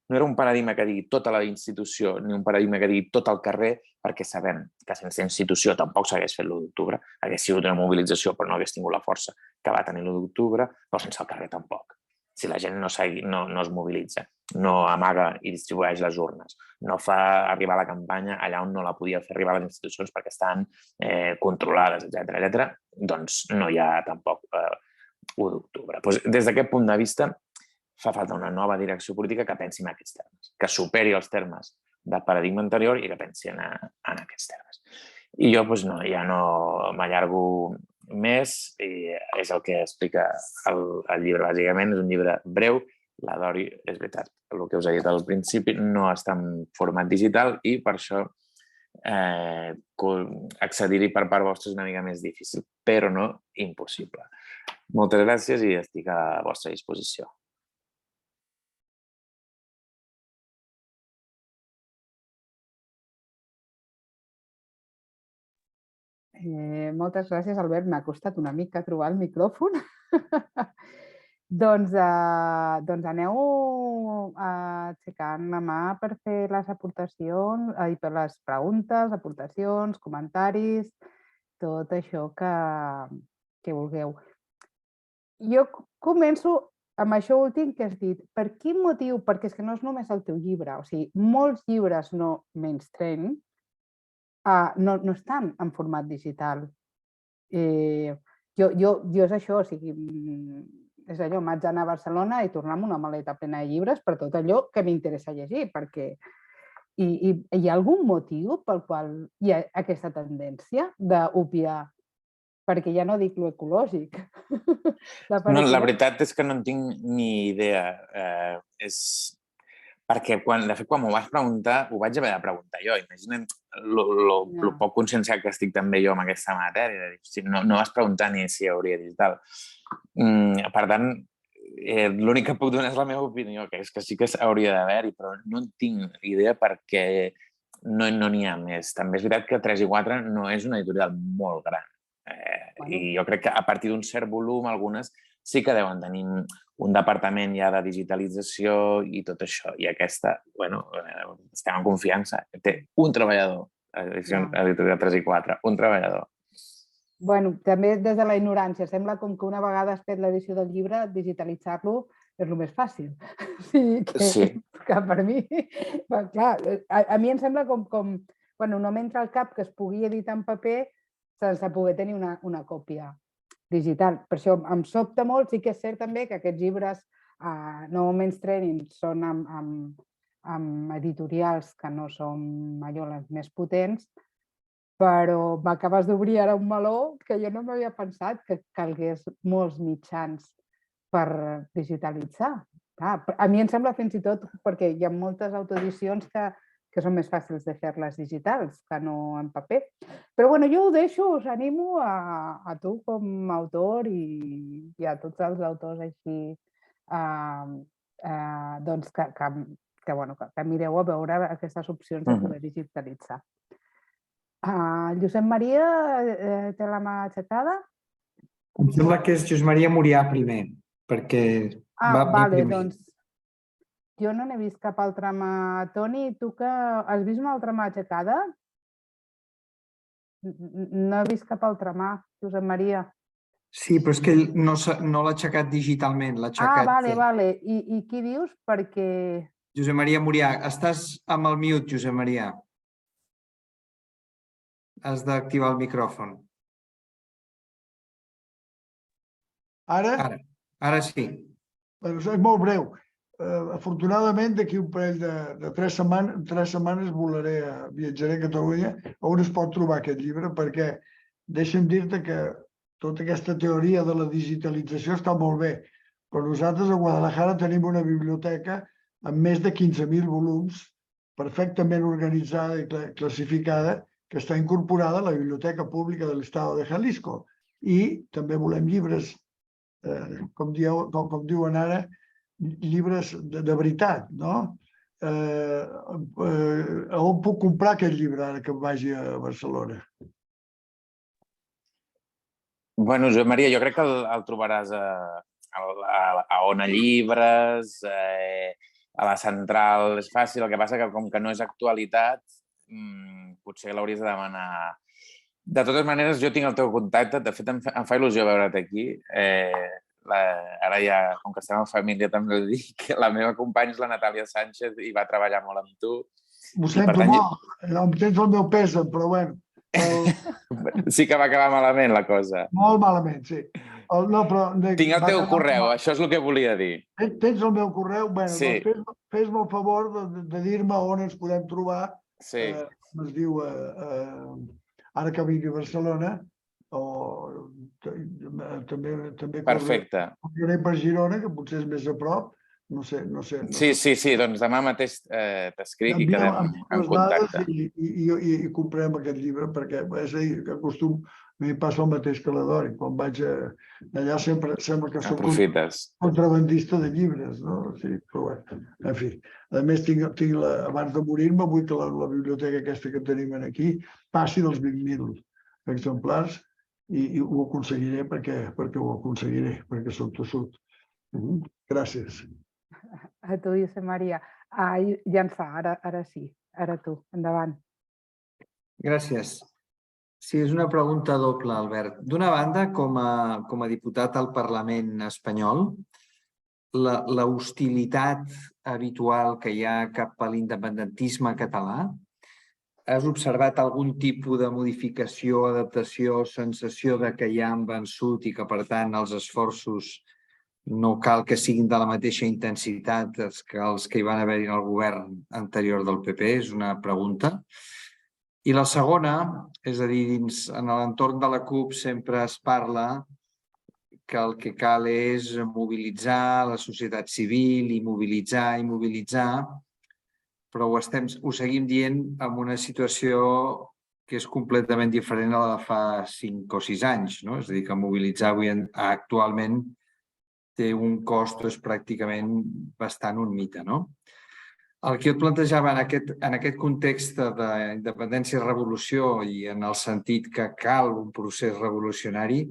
no era un paradigma que digui tota la institució ni un paradigma que digui tot el carrer, perquè sabem que sense institució tampoc s'hagués fet l'1 d'octubre, hagués sigut una mobilització però no hagués tingut la força que va tenir l'1 d'octubre, però sense el carrer tampoc. Si la gent no es mobilitza, no amaga i distribueix les urnes, no fa arribar la campanya allà on no la podia fer arribar les institucions perquè estan controlades, etc., doncs no hi ha tampoc 1 d'octubre. Des d'aquest punt de vista, fa falta una nova direcció política que pensi en aquests termes, que superi els termes del paradigma anterior i que pensi en aquests termes. I jo ja no m'allargo més, i és el que explica el llibre, bàsicament. És un llibre breu. La Dori, és veritat, el que us he dit al principi, no està en format digital i per això accedir-hi per part vostra és una mica més difícil, però no impossible. Moltes gràcies i estic a la vostra disposició. Moltes gràcies, Albert. M'ha costat una mica trobar el micròfon. Doncs aneu aixecant la mà per fer les aportacions, per les preguntes, aportacions, comentaris, tot això que vulgueu. Jo començo amb això últim que has dit. Per quin motiu? Perquè és que no és només el teu llibre. O sigui, molts llibres no mainstream no estan en format digital. Jo és això, o sigui, és allò, m'haig d'anar a Barcelona i tornar amb una maleta plena de llibres per tot allò que m'interessa llegir, perquè hi ha algun motiu pel qual hi ha aquesta tendència d'obviar, perquè ja no dic lo ecològic. La veritat és que no en tinc ni idea. Perquè, de fet, quan m'ho vas preguntar, ho vaig haver de preguntar jo. Imagina't el poc conscienciat que estic també jo amb aquesta matèria. No vas preguntar ni si hi hauria digital. Per tant, l'únic que puc donar és la meva opinió, que és que sí que hauria d'haver-hi, però no en tinc idea perquè no n'hi ha més. També és veritat que 3 i 4 no és una editorial molt gran. I jo crec que a partir d'un cert volum, algunes sí que deuen tenir un departament ja de digitalització i tot això. I aquesta, estem en confiança. Té un treballador, editorial 3 i 4, un treballador. També des de la ignorància. Sembla com que una vegada has fet l'edició del llibre, digitalitzar-lo és el més fàcil. Sí. Que per mi... Clar, a mi em sembla com... No m'entra al cap que es pugui editar en paper sense poder tenir una còpia digital. Per això em sobta molt. Sí que és cert també que aquests llibres no mainstream són amb editorials que no són allò les més potents, però m'acabes d'obrir ara un meló que jo no m'havia pensat que calgués molts mitjans per digitalitzar. A mi em sembla fins i tot perquè hi ha moltes autoedicions que són més fàcils de fer-les digitals que no en paper. Però jo ho deixo, us animo a tu com a autor i a tots els autors així que mireu a veure aquestes opcions de poder digitalitzar. Josep Maria té la mà aixecada? Em sembla que és Josep Maria Murià primer, perquè va dir primer. Doncs jo no n'he vist cap altra mà. Toni, tu que has vist una altra mà aixecada? No he vist cap altra mà, Josep Maria. Sí, però és que ell no l'ha aixecat digitalment, l'ha aixecat... Vale. I qui dius? Perquè... Josep Maria Murià. Estàs amb el mute, Josep Maria. Has d'activar el micròfon. Ara? Ara sí. És molt breu. Afortunadament, d'aquí un parell de 3 setmanes viatjaré a Catalunya on es pot trobar aquest llibre, perquè deixa'm dir-te que tota aquesta teoria de la digitalització està molt bé, però nosaltres a Guadalajara tenim una biblioteca amb més de 15.000 volums, perfectament organitzada i classificada, que està incorporada a la Biblioteca Pública de l'Estado de Jalisco. I també volem llibres, com diuen ara, llibres de veritat, no? On puc comprar aquest llibre ara que em vagi a Barcelona? Josep Maria, jo crec que el trobaràs a Ona Llibres, a la central és fàcil, el que passa que com que no és actualitat, potser l'hauries de demanar. De totes maneres, jo tinc el teu contacte, de fet em fa il·lusió veure't aquí. Ara ja, com que estem en família, també ho dic, la meva companya és la Natàlia Sánchez i va treballar molt amb tu. Ho sento molt, em tens el meu pèsam, però bueno. Sí que va acabar malament la cosa. Molt malament, sí. Tinc el teu correu, això és el que volia dir. Tens el meu correu? Bé, Sí. doncs fes-me el favor de dir-me on ens podem trobar. Sí. Es diu, ara que vingui a Barcelona, o també Perfecte. correré per Girona, que potser és més a prop. No sé. Sí, doncs demà mateix t'escric i quedem en contacte. I comprem aquest llibre, perquè és a dir, que acostum, a mi passa el mateix que l'Adori. Quan vaig allà sempre sembla que soc contrabandista de llibres, no? Sí, però bé, en fi. A més, abans de morir-me, vull que la biblioteca aquesta que tenim aquí passi dels 20.000 exemplars i ho aconseguiré perquè ho aconseguiré, perquè soc tossut. Gràcies. A tu, Josep Maria. Ja en fa, ara sí. Ara tu, endavant. Gràcies. Sí, és una pregunta doble, Albert. D'una banda, com a diputat al Parlament espanyol, la hostilitat habitual que hi ha cap a l'independentisme català, has observat algun tipus de modificació, adaptació, sensació de que ja han vençut i que, per tant, els esforços no cal que siguin de la mateixa intensitat que els que hi van haver-hi en el govern anterior del PP? És una pregunta. I la segona, és a dir, en l'entorn de la CUP sempre es parla que el que cal és mobilitzar la societat civil i mobilitzar, però ho seguim dient en una situació que és completament diferent a la de fa 5 o 6 anys, no? És a dir, que mobilitzar actualment té un cost, és pràcticament bastant un mite, no? El que jo et plantejava en aquest context d'independència i revolució i en el sentit que cal un procés revolucionari,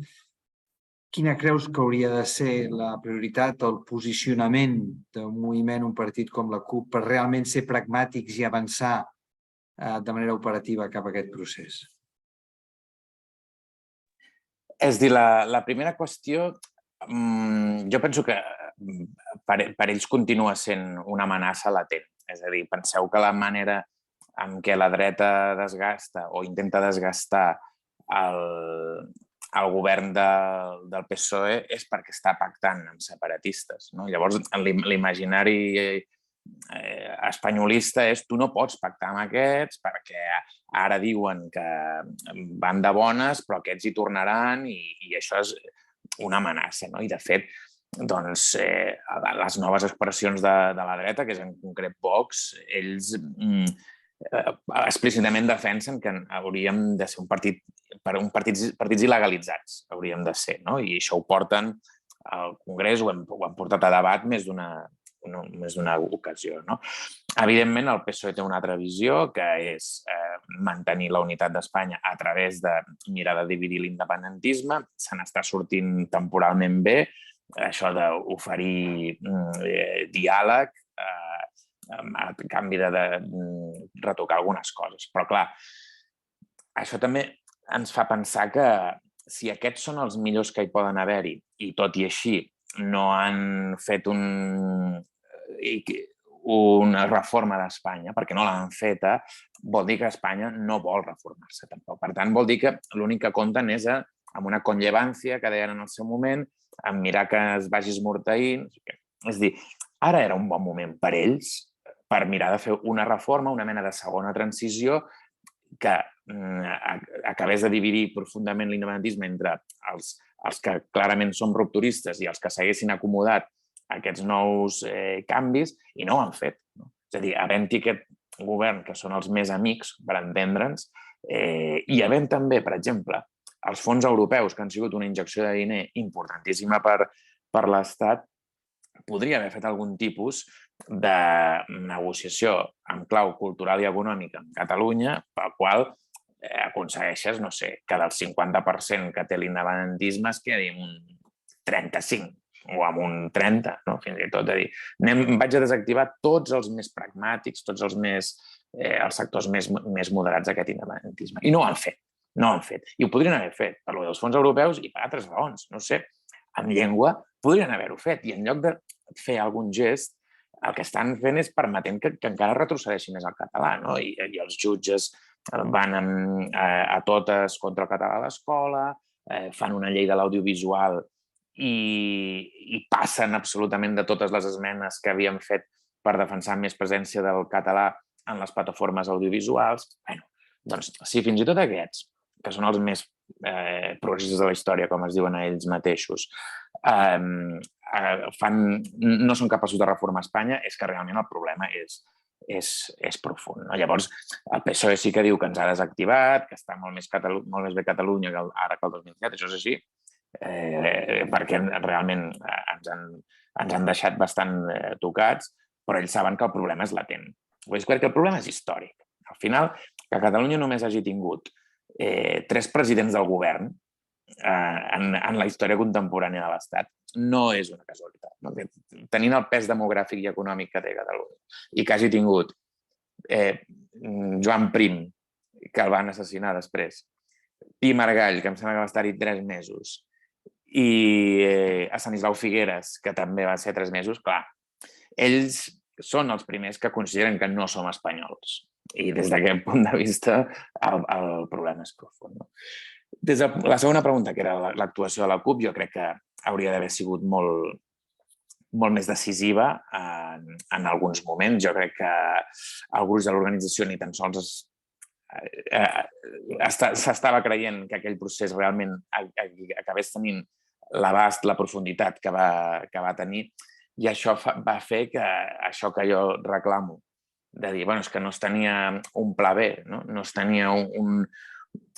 quina creus que hauria de ser la prioritat o el posicionament d'un moviment, un partit com la CUP, per realment ser pragmàtics i avançar de manera operativa cap a aquest procés? És a dir, la primera qüestió, jo penso que per ells continua sent una amenaça latent. És a dir, penseu que la manera en què la dreta desgasta o intenta desgastar el govern del PSOE és perquè està pactant amb separatistes. Llavors, l'imaginari espanyolista és tu no pots pactar amb aquests perquè ara diuen que van de bones però aquests hi tornaran i això és una amenaça. I de fet, doncs, les noves expressions de la dreta, que és en concret Vox, ells explícitament defensen que hauríem de ser partits il·legalitzats, hauríem de ser, i això ho porten al Congrés, ho han portat a debat més d'una ocasió. Evidentment, el PSOE té una altra visió, que és mantenir la unitat d'Espanya a través de mirar de dividir l'independentisme. Se n'està sortint temporalment bé, això d'oferir diàleg a canvi de retocar algunes coses. Però, clar, això també ens fa pensar que si aquests són els millors que hi poden haver-hi i tot i així no han fet una reforma d'Espanya, perquè no l'han feta, vol dir que Espanya no vol reformar-se tampoc. Per tant, vol dir que l'únic que compten és amb una conllevància que deien en el seu moment, amb mirar que es vagi esmorteint. És a dir, ara era un bon moment per ells per mirar de fer una reforma, una mena de segona transició que acabés de dividir profundament l'independentisme entre els que clarament són rupturistes i els que s'haguessin acomodat a aquests nous canvis, i no ho han fet. És a dir, havent-hi aquest govern, que són els més amics, per entendre'ns, i havent també, per exemple, els fons europeus, que han sigut una injecció de diner importantíssima per l'Estat, podria haver fet algun tipus de negociació en clau cultural i econòmica amb Catalunya, pel qual aconsegueixes, no sé, que del 50% que té l'independentisme es quedi un 35%. o amb un 30, no? Fins i tot. Vaig a desactivar tots els més pragmàtics, tots els sectors més moderats d'aquest independentisme. I no ho han fet. No ho han fet. I ho podrien haver fet per dels fons europeus i per altres raons. No sé, amb llengua podrien haver-ho fet. I en lloc de fer algun gest, el que estan fent és permetent que encara retrocedeixi més el català, no? I els jutges van a totes contra el català a l'escola, fan una llei de l'audiovisual i passen absolutament de totes les esmenes que havien fet per defensar més presència del català en les plataformes audiovisuals. Bé, doncs, si fins i tot aquests, que són els més progressistes de la història, com es diuen a ells mateixos, no són capaços de reformar Espanya, és que realment el problema és profund. Llavors, el PSOE sí que diu que ens ha desactivat, que està molt més bé Catalunya ara que el 2007, això és així, perquè realment ens han deixat bastant tocats, però ells saben que el problema és latent. És perquè el problema és històric. Al final, que Catalunya només hagi tingut 3 presidents del govern en la història contemporània de l'Estat no és una casualitat. Tenint el pes demogràfic i econòmic que té Catalunya i que hagi tingut Joan Prim, que el van assassinar després, Pi Margall, que em sembla que va estar-hi 3 mesos, i a Stanislau Figueres, que també va ser 3 mesos, clar, ells són els primers que consideren que no som espanyols. I des d'aquest punt de vista el problema és profund. Des de la segona pregunta, que era l'actuació de la CUP, jo crec que hauria d'haver sigut molt més decisiva en alguns moments. Jo crec que el gruix de l'organització ni tan sols s'estava creient que aquell procés realment acabés tenint l'abast, la profunditat que va tenir, i això va fer que això que jo reclamo, de dir, és que no es tenia un pla B, no es tenia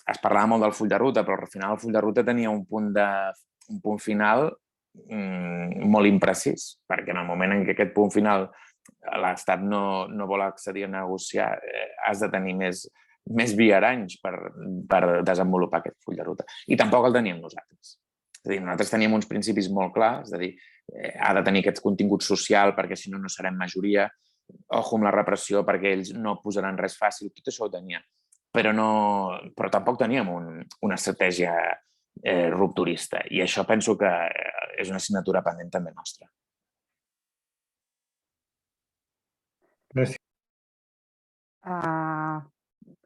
es parlava molt del full de ruta, però al final el full de ruta tenia un punt final molt imprecís, perquè en el moment en què aquest punt final l'Estat no vol accedir a negociar, has de tenir més viaranys per desenvolupar aquest full de ruta. I tampoc el teníem nosaltres. És a dir, nosaltres teníem uns principis molt clars, és a dir, ha de tenir aquest contingut social perquè si no, no serem majoria, ojo amb la repressió perquè ells no posaran res fàcil, tot això ho tenia. Però tampoc teníem una estratègia rupturista i això penso que és una assignatura pendent també nostra. Gràcies.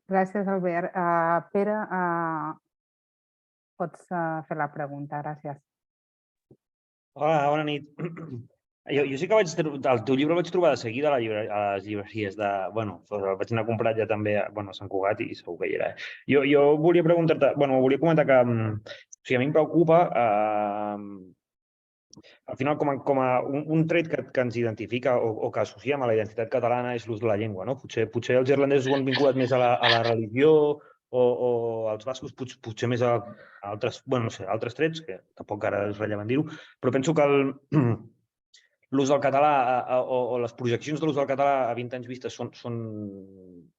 Gràcies, Albert. Pere, pots fer la pregunta. Gràcies. Hola, bona nit. Jo sí que el teu llibre el vaig trobar de seguida a les llibreries de... el vaig anar a comprar ja també a Sant Cugat i segur que hi era. Jo volia preguntar-te... volia comentar que a mi em preocupa al final com a un tret que ens identifica o que associem a la identitat catalana és l'ús de la llengua. Potser els irlandesos ho han vinculat més a la religió o els bascos potser més a altres trets, que tampoc ara és rellevant dir-ho, però penso que l'ús del català o les projeccions de l'ús del català a 20 anys vista són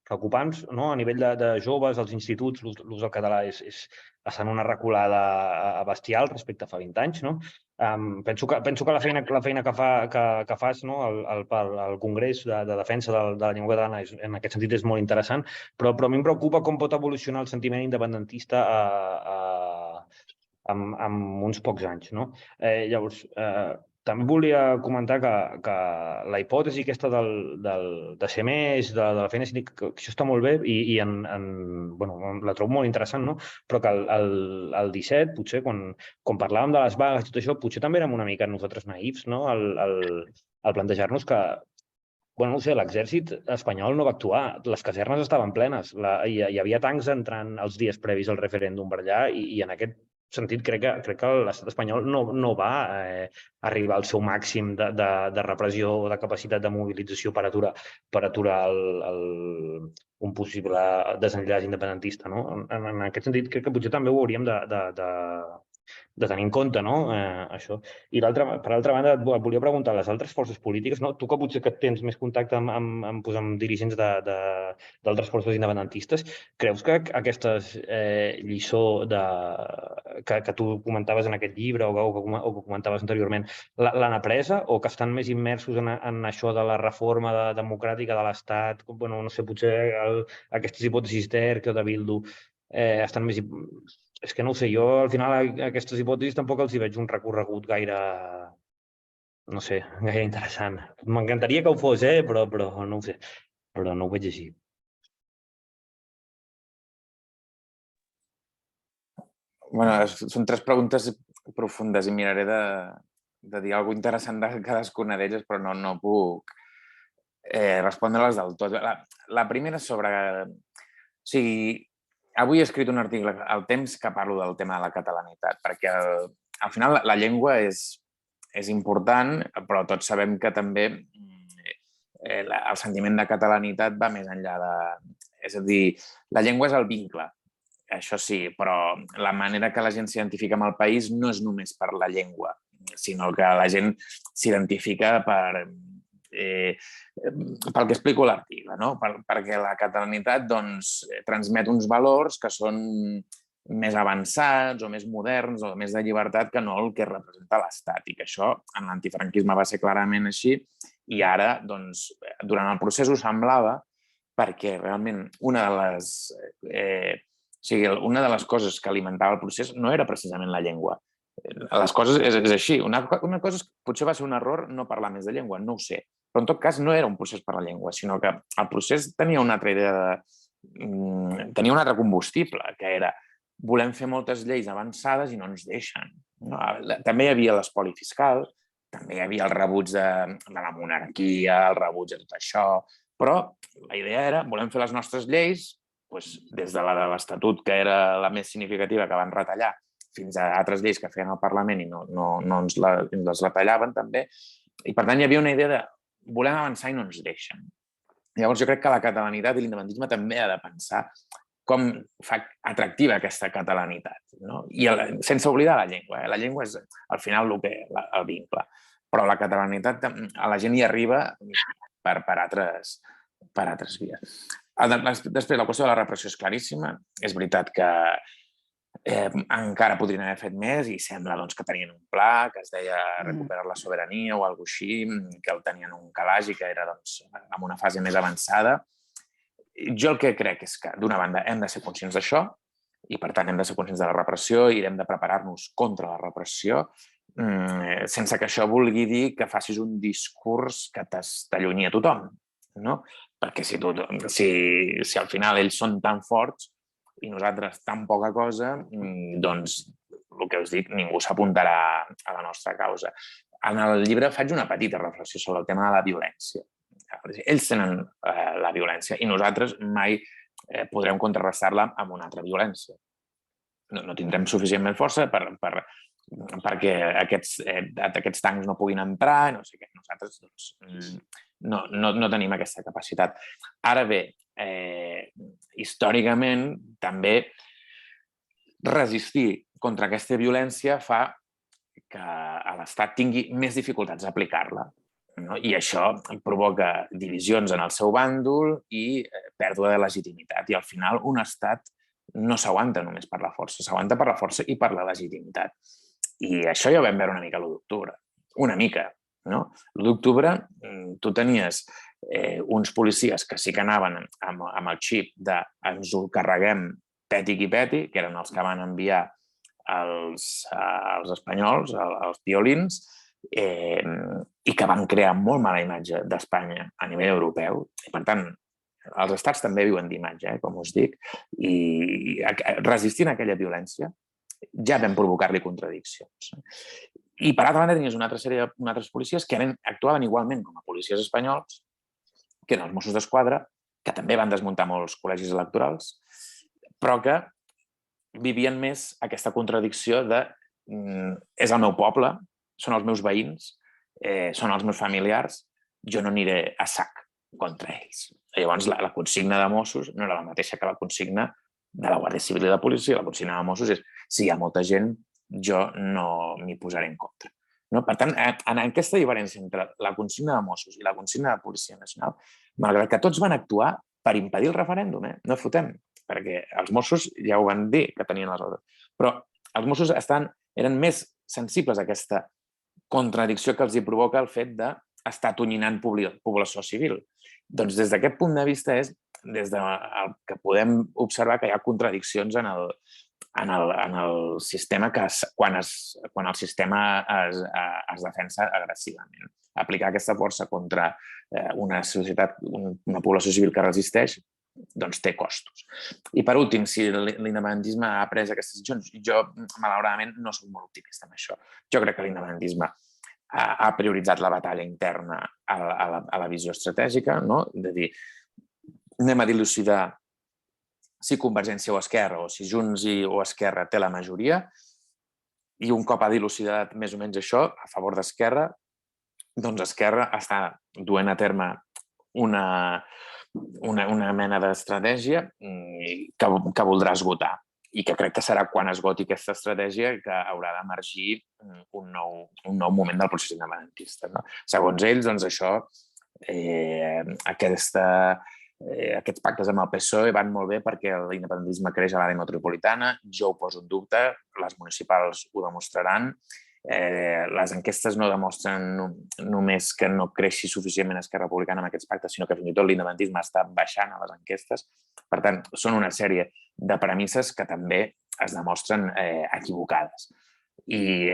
preocupants, no? A nivell de joves, als instituts, l'ús del català està en una reculada bestial respecte a fa 20 anys, no? Penso que la feina que fas al Congrés de Defensa de la Llengua Catalana en aquest sentit és molt interessant, però a mi em preocupa com pot evolucionar el sentiment independentista en uns pocs anys, no? Llavors, també volia comentar que la hipòtesi aquesta de ser més, de la feina cívica, que això està molt bé i la trobo molt interessant, no? Però que el 17, potser, quan parlàvem de les vagues i tot això, potser també érem una mica nosaltres naïfs, no? Al plantejar-nos que l'exèrcit espanyol no va actuar, les casernes estaven plenes, hi havia tancs entrant els dies previs al referèndum per allà i en aquest sentit crec que l'estat espanyol no va arribar al seu màxim de repressió o de capacitat de mobilització per aturar un possible desenllaç independentista. En aquest sentit crec que potser també ho hauríem de tenir en compte, no? Això. I per altra banda, et volia preguntar, les altres forces polítiques, no? Tu que potser que tens més contacte amb dirigents d'altres forces independentistes, creus que aquesta lliçó que tu comentaves en aquest llibre o que comentaves anteriorment l'han apresa o que estan més immersos en això de la reforma democràtica de l'Estat, bueno, no sé, potser aquestes hipòtesis d'Erc o de Bildu estan més... És que no ho sé, jo al final a aquestes hipòtesis tampoc els hi veig un recorregut gaire, no sé, gaire interessant. M'encantaria que ho fos, però no ho sé, però no ho veig així. Bueno, són 3 preguntes profundes i miraré de dir alguna interessant de cadascuna d'elles, però no puc respondre-les del tot. La primera sobre... O sigui, avui he escrit un article al Temps que parlo del tema de la catalanitat, perquè al final la llengua és important, però tots sabem que també el sentiment de catalanitat va més enllà de... És a dir, la llengua és el vincle, això sí, però la manera que la gent s'identifica amb el país no és només per la llengua, sinó que la gent s'identifica pel que explico a l'article, no? Perquè la catalanitat transmet uns valors que són més avançats o més moderns o més de llibertat que no el que representa l'Estat, i que això en l'antifranquisme va ser clarament així, i ara, durant el procés ho semblava, perquè realment una de les coses que alimentava el procés no era precisament la llengua. Les coses és així. Una cosa potser va ser un error no parlar més de llengua, no ho sé. Però en tot cas no era un procés per la llengua, sinó que el procés tenia una altra idea tenia un altre combustible, que era volem fer moltes lleis avançades i no ens deixen. També hi havia l'espoli fiscal, també hi havia el rebuig de la monarquia, el rebuig de tot això, però la idea era volem fer les nostres lleis, des de la de l'Estatut, que era la més significativa, que van retallar, fins a altres lleis que feien al Parlament i no ens les retallaven també. I per tant hi havia una idea de volem avançar i no ens deixen. Llavors jo crec que la catalanitat i l'independentisme també ha de pensar com fa atractiva aquesta catalanitat. I sense oblidar la llengua. La llengua és al final el vincle. Però la catalanitat a la gent hi arriba per altres vies. Després, la qüestió de la repressió és claríssima. És veritat que encara podrien haver fet més i sembla que tenien un pla que es deia recuperar la sobirania o alguna cosa així, que el tenien un calaix i que era en una fase més avançada. Jo el que crec és que, d'una banda, hem de ser conscients d'això i, per tant, hem de ser conscients de la repressió i hem de preparar-nos contra la repressió, sense que això vulgui dir que facis un discurs que t'allunyi a tothom. Perquè si al final ells són tan forts i nosaltres tan poca cosa, doncs, el que us dic, ningú s'apuntarà a la nostra causa. En el llibre faig una petita reflexió sobre el tema de la violència. Ells tenen la violència i nosaltres mai podrem contrarrestar-la amb una altra violència. No tindrem suficientment força perquè aquests tancs no puguin entrar, no sé què. Nosaltres no tenim aquesta capacitat. Ara bé, històricament també resistir contra aquesta violència fa que l'Estat tingui més dificultats a aplicar-la. I això provoca divisions en el seu bàndol i pèrdua de legitimitat. I al final un Estat no s'aguanta només per la força, s'aguanta per la força i per la legitimitat. I això ja ho vam veure una mica l'1 d'octubre. Una mica. L'1 d'octubre tu tenies uns policies que sí que anaven amb el xip de ens ho carreguem peti qui peti, que eren els que van enviar els espanyols, els piolins, i que van crear molt mala imatge d'Espanya a nivell europeu. I, per tant, els estats també viuen d'imatge, com us dic, i resistint aquella violència ja vam provocar-li contradiccions. I, per altra banda, tenies una altra sèrie d'altres policies que actuaven igualment com a policies espanyols, que eren els Mossos d'Esquadra, que també van desmuntar molts col·legis electorals, però que vivien més aquesta contradicció de és el meu poble, són els meus veïns, són els meus familiars, jo no aniré a sac contra ells. Llavors, la consigna de Mossos no era la mateixa que la consigna de la Guàrdia Civil i de la policia. La consigna de Mossos és si hi ha molta gent, jo no m'hi posaré en contra. Per tant, en aquesta diferència entre la consigna de Mossos i la consigna de Policia Nacional, malgrat que tots van actuar per impedir el referèndum, no fotem, perquè els Mossos ja ho van dir que tenien les ordres, però els Mossos eren més sensibles a aquesta contradicció que els hi provoca el fet d'estar atonyinant població civil. Doncs des d'aquest punt de vista és des del que podem observar que hi ha contradiccions en el sistema quan el sistema es defensa agressivament. Aplicar aquesta força contra una societat, una població civil que resisteix, doncs té costos. I per últim, si l'independentisme ha pres aquestes decisions, jo malauradament no soc molt optimista en això. Jo crec que l'independentisme ha prioritzat la batalla interna a la visió estratègica, de dir, anem a dilucidar si Convergència o Esquerra o si Junts o Esquerra té la majoria, i un cop ha dilucidat més o menys això, a favor d'Esquerra, doncs Esquerra està duent a terme una mena d'estratègia que voldrà esgotar i que crec que serà quan esgoti aquesta estratègia que haurà d'emergir un nou moment del procés independentista. Segons ells, doncs això, aquests pactes amb el PSOE van molt bé perquè l'independentisme creix a l'àrea metropolitana, jo ho poso en dubte, les municipals ho demostraran. Les enquestes no demostren només que no creixi suficientment Esquerra Republicana amb aquests pactes, sinó que fins i tot l'independentisme està baixant a les enquestes. Per tant, són una sèrie de premisses que també es demostren equivocades. I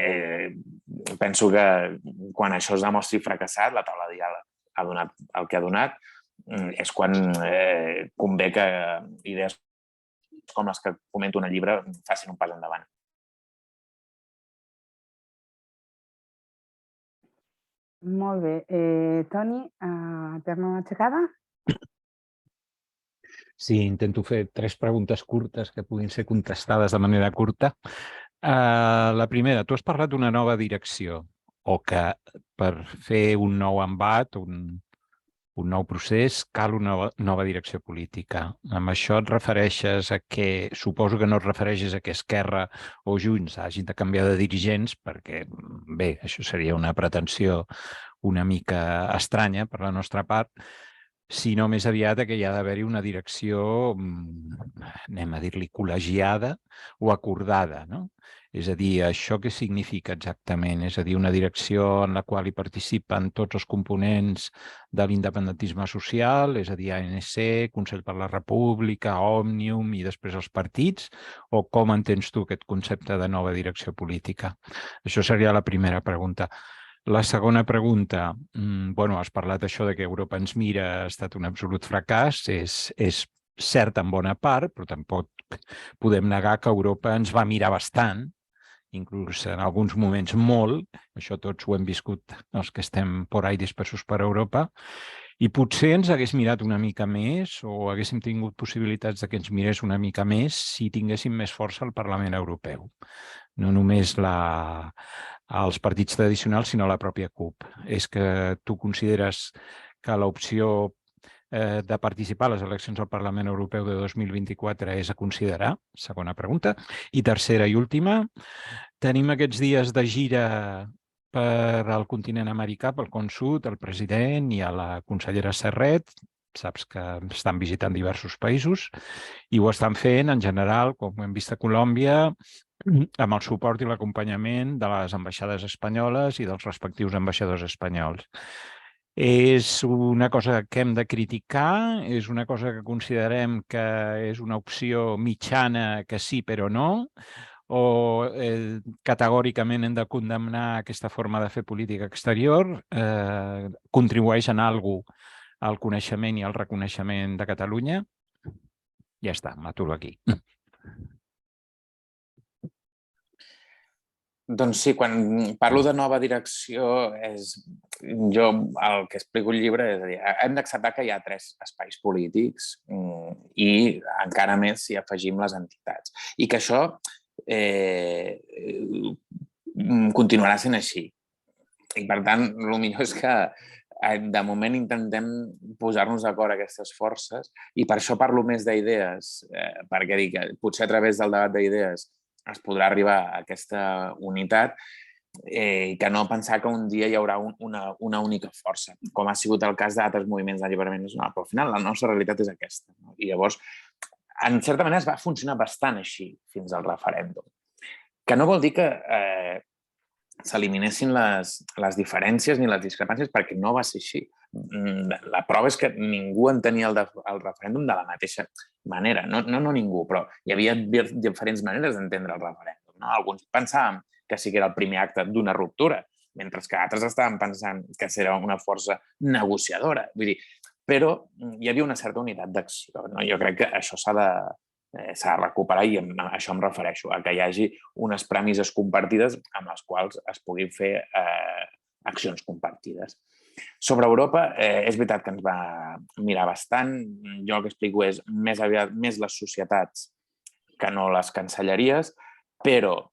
penso que quan això es demostri fracassat, la taula de diàleg ha donat el que ha donat, és quan convé que idees com les que comento en el llibre facin un pas endavant. Molt bé. Toni, terna aixecada? Sí, intento fer 3 preguntes curtes que puguin ser contestades de manera curta. La primera, tu has parlat d'una nova direcció o que per fer un nou embat, un nou procés, cal una nova direcció política. Amb això et refereixes a que, suposo que no et refereixes a que Esquerra o Junts hagin de canviar de dirigents, perquè, bé, això seria una pretensió una mica estranya per la nostra part, sinó més aviat que hi ha d'haver-hi una direcció, anem a dir-li, col·legiada o acordada, no? És a dir, això què significa exactament? És a dir, una direcció en la qual hi participen tots els components de l'independentisme social, és a dir, ANC, Consell per la República, Òmnium i després els partits, o com entens tu aquest concepte de nova direcció política? Això seria la primera pregunta. La segona pregunta, has parlat això de que Europa ens mira, ha estat un absolut fracàs, és cert en bona part, però tampoc podem negar que Europa ens va mirar bastant, inclús en alguns moments molt, això tots ho hem viscut els que estem por ahí dispersos per Europa, i potser ens hagués mirat una mica més o haguéssim tingut possibilitats que ens mirés una mica més si tinguéssim més força al Parlament Europeu. No només els partits tradicionals, sinó la pròpia CUP. És que tu consideres que l'opció de participar a les eleccions al Parlament Europeu de 2024 és a considerar? Segona pregunta. I tercera i última, tenim aquests dies de gira per al continent americà, pel Con Sud, el president i a la consellera Serret. Saps que estan visitant diversos països i ho estan fent, en general, com hem vist a Colòmbia, amb el suport i l'acompanyament de les ambaixades espanyoles i dels respectius ambaixadors espanyols. És una cosa que hem de criticar? És una cosa que considerem que és una opció mitjana que sí però no? O categòricament hem de condemnar aquesta forma de fer política exterior? Contribueix en alguna cosa al coneixement i al reconeixement de Catalunya? Ja està, m'aturo aquí. Doncs sí, quan parlo de nova direcció, jo el que explico al llibre és a dir, hem d'acceptar que hi ha 3 espais polítics i encara més si afegim les entitats. I que això continuarà sent així. I per tant, el millor és que de moment intentem posar-nos d'acord aquestes forces i per això parlo més d'idees, perquè dic que potser a través del debat d'idees es podrà arribar a aquesta unitat i que no pensar que un dia hi haurà una única força, com ha sigut el cas d'altres moviments d'alliberament nacional. Però al final la nostra realitat és aquesta. I llavors, en certa manera, es va funcionar bastant així fins al referèndum. Que no vol dir que s'eliminessin les diferències ni les discrepàncies, perquè no va ser així. La prova és que ningú entenia el referèndum de la mateixa manera. No ningú, però hi havia diferents maneres d'entendre el referèndum. Alguns pensàvem que sí que era el primer acte d'una ruptura, mentre que altres estaven pensant que era una força negociadora. Vull dir, però hi havia una certa unitat d'acció. Jo crec que això s'ha de recuperar i a això em refereixo, a que hi hagi unes premisses compartides amb les quals es puguin fer accions compartides. Sobre Europa, és veritat que ens va mirar bastant. Jo el que explico és més aviat més les societats que no les cancelleries, però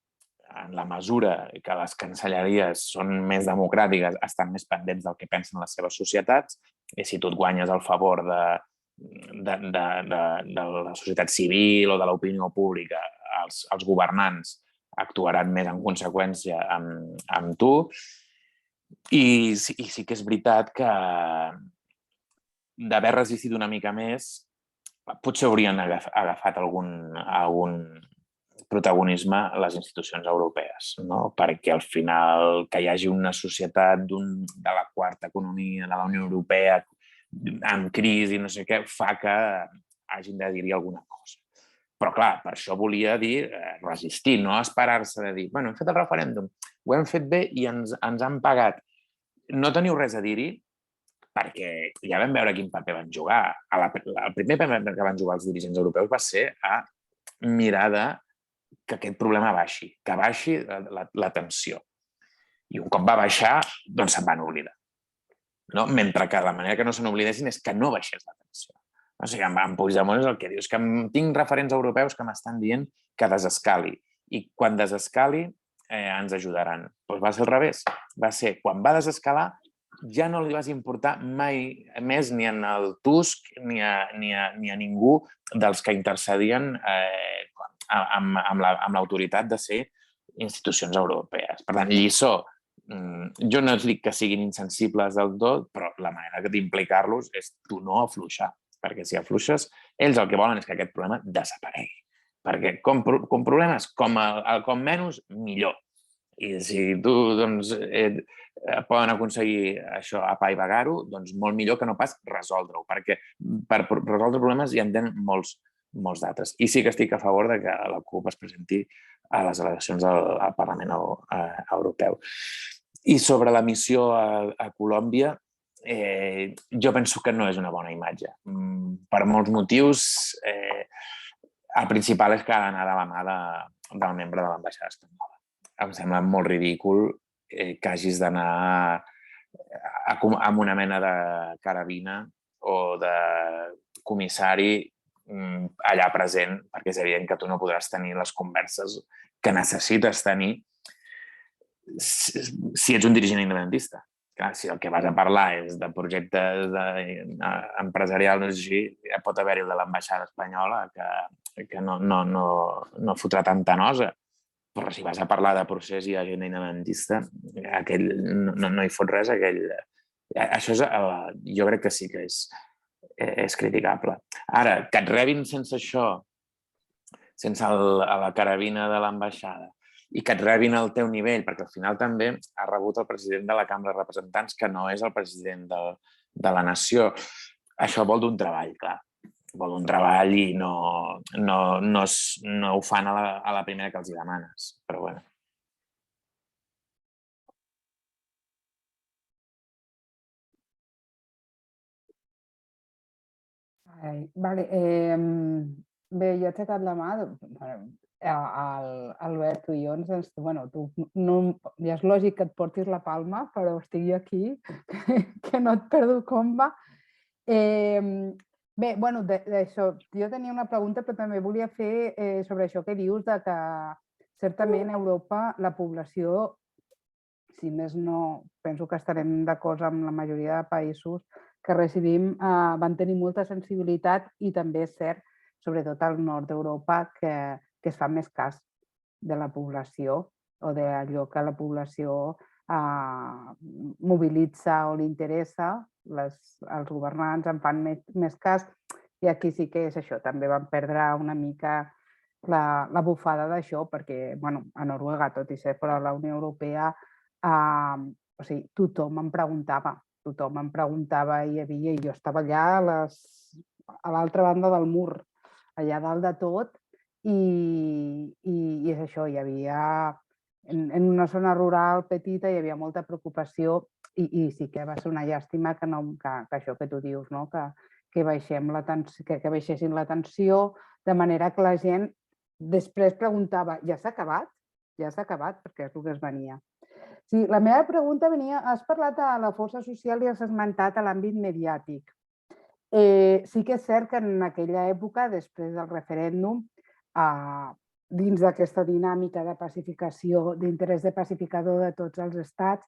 en la mesura que les cancelleries són més democràtiques, estan més pendents del que pensen les seves societats, i si tu et guanyes el favor de la societat civil o de l'opinió pública, els governants actuaran més en conseqüència amb tu. I sí que és veritat que d'haver resistit una mica més, potser haurien agafat algun protagonisme a les institucions europees, perquè al final que hi hagi una societat de la quarta economia de la Unió Europea amb crisi, no sé què, fa que hagin de dir-hi alguna cosa. Però clar, per això volia dir resistir, no esperar-se de dir, bueno, hem fet el referèndum, ho hem fet bé i ens han pagat. No teniu res a dir-hi, perquè ja vam veure quin paper van jugar. El primer paper que van jugar els dirigents europeus va ser a mirar que aquest problema baixi, que baixi la tensió. I un cop va baixar, doncs se'n van oblidar. Mentre que la manera que no se n'oblidessin és que no baixés la tensió. O sigui, en Puigdemont és el que diu, és que tinc referents europeus que m'estan dient que desescali. I quan desescali ens ajudaran. Doncs va ser al revés. Va ser, quan va desescalar, ja no li vas importar mai més ni en el Tusk ni a ningú dels que intercedien amb l'autoritat de ser institucions europees. Per tant, lliçó, jo no dic que siguin insensibles del tot, però la manera d'implicar-los és tu no afluixar, perquè si afluixes, ells el que volen és que aquest problema desaparegui. Perquè com problemes, com menys, millor. I si tu poden aconseguir això apaivagar-ho, doncs molt millor que no pas resoldre-ho, perquè per resoldre problemes hi en tenen molts d'altres. I sí que estic a favor de que la CUP es presenti a les eleccions al Parlament Europeu. I sobre la missió a Colòmbia, jo penso que no és una bona imatge. Per molts motius, el principal és que ha d'anar de la mà del membre de l'ambaixada espanyola. Em sembla molt ridícul que hagis d'anar amb una mena de carabina o de comissari allà present, perquè és evident que tu no podràs tenir les converses que necessites tenir si ets un dirigent independentista. Clar, si el que vas a parlar és de projectes empresarials, així, ja pot haver-hi el de l'ambaixada espanyola que no fotrà tanta nosa. Però si vas a parlar de procés i agenda independentista, aquell no hi fot res. Això jo crec que sí que és criticable. Ara, que et rebin sense això, sense la carabina de l'ambaixada, i que et rebin al teu nivell, perquè al final també ha rebut el president de la Cambra de Representants, que no és el president de la nació. Això vol d'un treball, clar. Vol un treball i no ho fan a la primera que els hi demanes. Però bueno. Vale. Bé, jo he aixecat la mà. Albert, tu i jo, tu ja és lògic que et portis la palma, però estic jo aquí, que no et perdo com va. Bé, d'això, jo tenia una pregunta, però també volia fer sobre això que dius, que certament a Europa la població, si més no, penso que estarem d'acord amb la majoria de països que residim, van tenir molta sensibilitat i també és cert, sobretot al nord d'Europa, que es fa més cas de la població o d'allò que la població mobilitza o li interessa, els governants en fan més cas, i aquí sí que és això, també van perdre una mica la bufada d'això, perquè a Noruega, tot i ser fora de la Unió Europea, o sigui, tothom em preguntava i jo estava allà a l'altra banda del mur, allà dalt de tot, i és això, hi havia, en una zona rural petita hi havia molta preocupació i sí que va ser una llàstima que això que tu dius, que baixessin la tensió, de manera que la gent després preguntava, ja s'ha acabat? Ja s'ha acabat, perquè és el que es venia. Sí, la meva pregunta venia, has parlat de la força social i has esmentat l'àmbit mediàtic. Sí que és cert que en aquella època, després del referèndum, dins d'aquesta dinàmica de pacificació, d'interès de pacificador de tots els estats,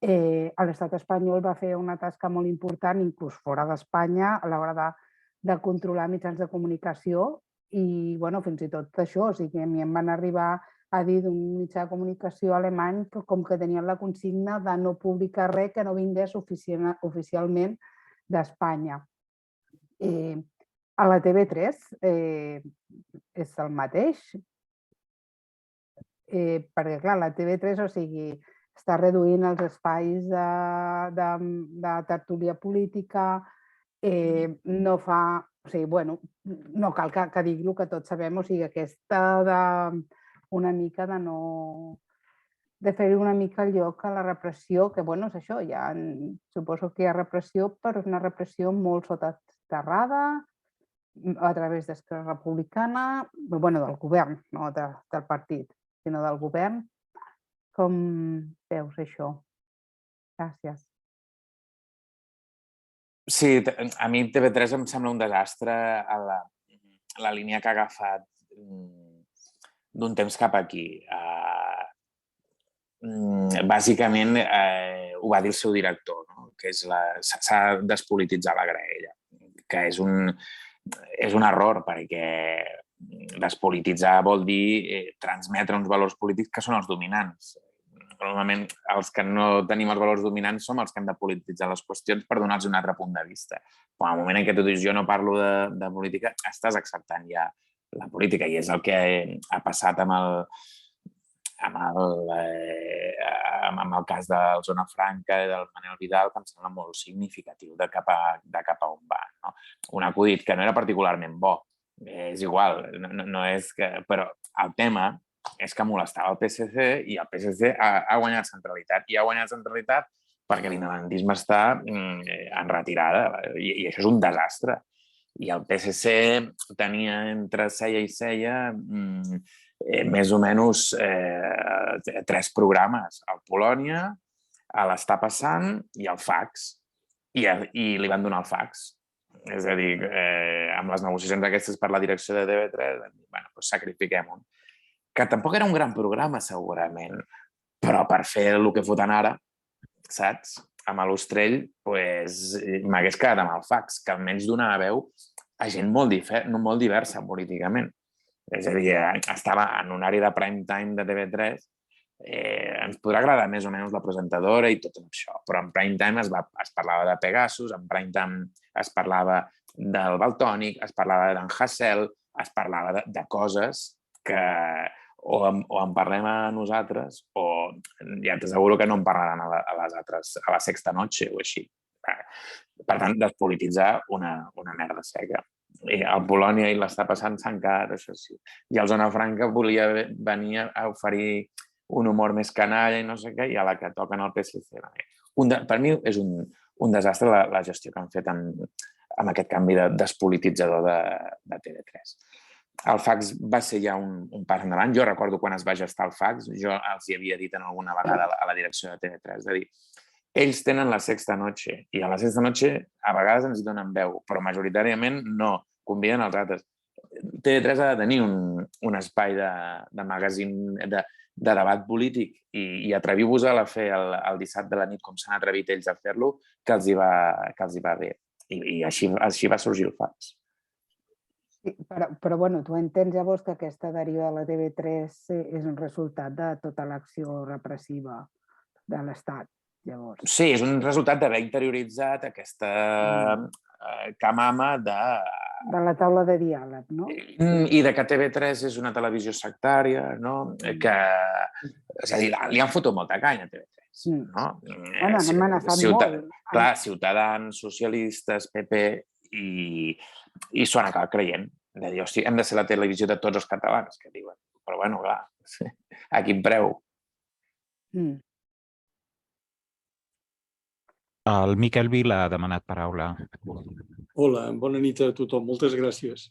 l'estat espanyol va fer una tasca molt important, inclús fora d'Espanya, a l'hora de controlar mitjans de comunicació i fins i tot això, o sigui, a mi em van arribar a dir d'un mitjà de comunicació alemany que com que tenien la consigna de no publicar res que no vingués oficialment d'Espanya. A la TV3 és el mateix, perquè clar, la TV3, o sigui, està reduint els espais de tertúlia política, no fa, o sigui, no cal que digui el que tots sabem, o sigui, aquesta una mica de fer una mica el lloc a la repressió, que és això, suposo que hi ha repressió, però és una repressió molt soterrada, a través d'Esquerra Republicana, del govern, no del partit, sinó del govern. Com veus això? Gràcies. Sí, a mi TV3 em sembla un desastre a la línia que ha agafat d'un temps cap aquí. Bàsicament, ho va dir el seu director, que s'ha despolititzat la graella, que és un error, perquè despolititzar vol dir transmetre uns valors polítics que són els dominants. Normalment, els que no tenim els valors dominants som els que hem de polititzar les qüestions per donar-los un altre punt de vista. Però al moment en què tu dius jo no parlo de política, estàs acceptant ja la política, i és el que ha passat amb el cas del Zona Franca i del Manel Vidal, que em sembla molt significatiu de cap a on va. Un acudit que no era particularment bo, és igual, no és que... Però el tema és que molestava el PSC i el PSC ha guanyat centralitat. I ha guanyat centralitat perquè l'independentisme està en retirada i això és un desastre. I el PSC tenia entre ceia i ceia més o menys 3 programes. El Polònia, l'Està passant i el Fax. I li van donar el Fax. És a dir, amb les negociacions aquestes per la direcció de TV3, doncs sacrifiquem-ho. Que tampoc era un gran programa, segurament, però per fer el que foten ara, saps? Amb l'Ostrell, m'hagués quedat amb el Fax, que almenys donava veu a gent molt diversa políticament. És a dir, estava en un horari de prime time de TV3, ens podrà agradar més o menys la presentadora i tot això, però en prime time es parlava de Pegasus, en prime time es parlava del Valtònic, es parlava d'en Hassel, es parlava de coses que o en parlem a nosaltres o ja t'asseguro que no en parlaran a les altres, a la Sexta Noche o així. Per tant, despolititzar una merda seca. El Polònia i l'Està passant s'han quedat, això sí. I el Zona Franca volia venir a oferir un humor més canalla i no sé què, i a la que toquen el PSC. Per mi és un desastre la gestió que han fet amb aquest canvi de despolititzador de TV3. El Fax va ser ja un pas endavant. Jo recordo quan es va gestar el Fax, jo els hi havia dit alguna vegada a la direcció de TV3, de dir, ells tenen la Sexta Noche i a la Sexta Noche a vegades ens donen veu, però majoritàriament no, conviden els altres. TV3 ha de tenir un espai de magazín, de debat polític i atreviu-vos a fer el dissabte de la nit, com s'han atrevit ells a fer-lo, que els hi va bé. I així va sorgir el Fax. Sí, però bueno, tu entens llavors que aquesta deriva de la TV3 és un resultat de tota l'acció repressiva de l'Estat, llavors. Sí, és un resultat d'haver interioritzat aquesta camama de la taula de diàleg, no? I de que TV3 és una televisió sectària, no? Que, és a dir, li han fotut molta canya a TV3, no? Bueno, han amenaçat molt. Clar, Ciutadans, socialistes, PP, i s'ho han acabat creient. De dir, hosti, hem de ser la televisió de tots els catalans, que diuen. Però, bueno, clar, a quin preu? El Miquel Vila ha demanat paraula. Hola, bona nit a tothom. Moltes gràcies.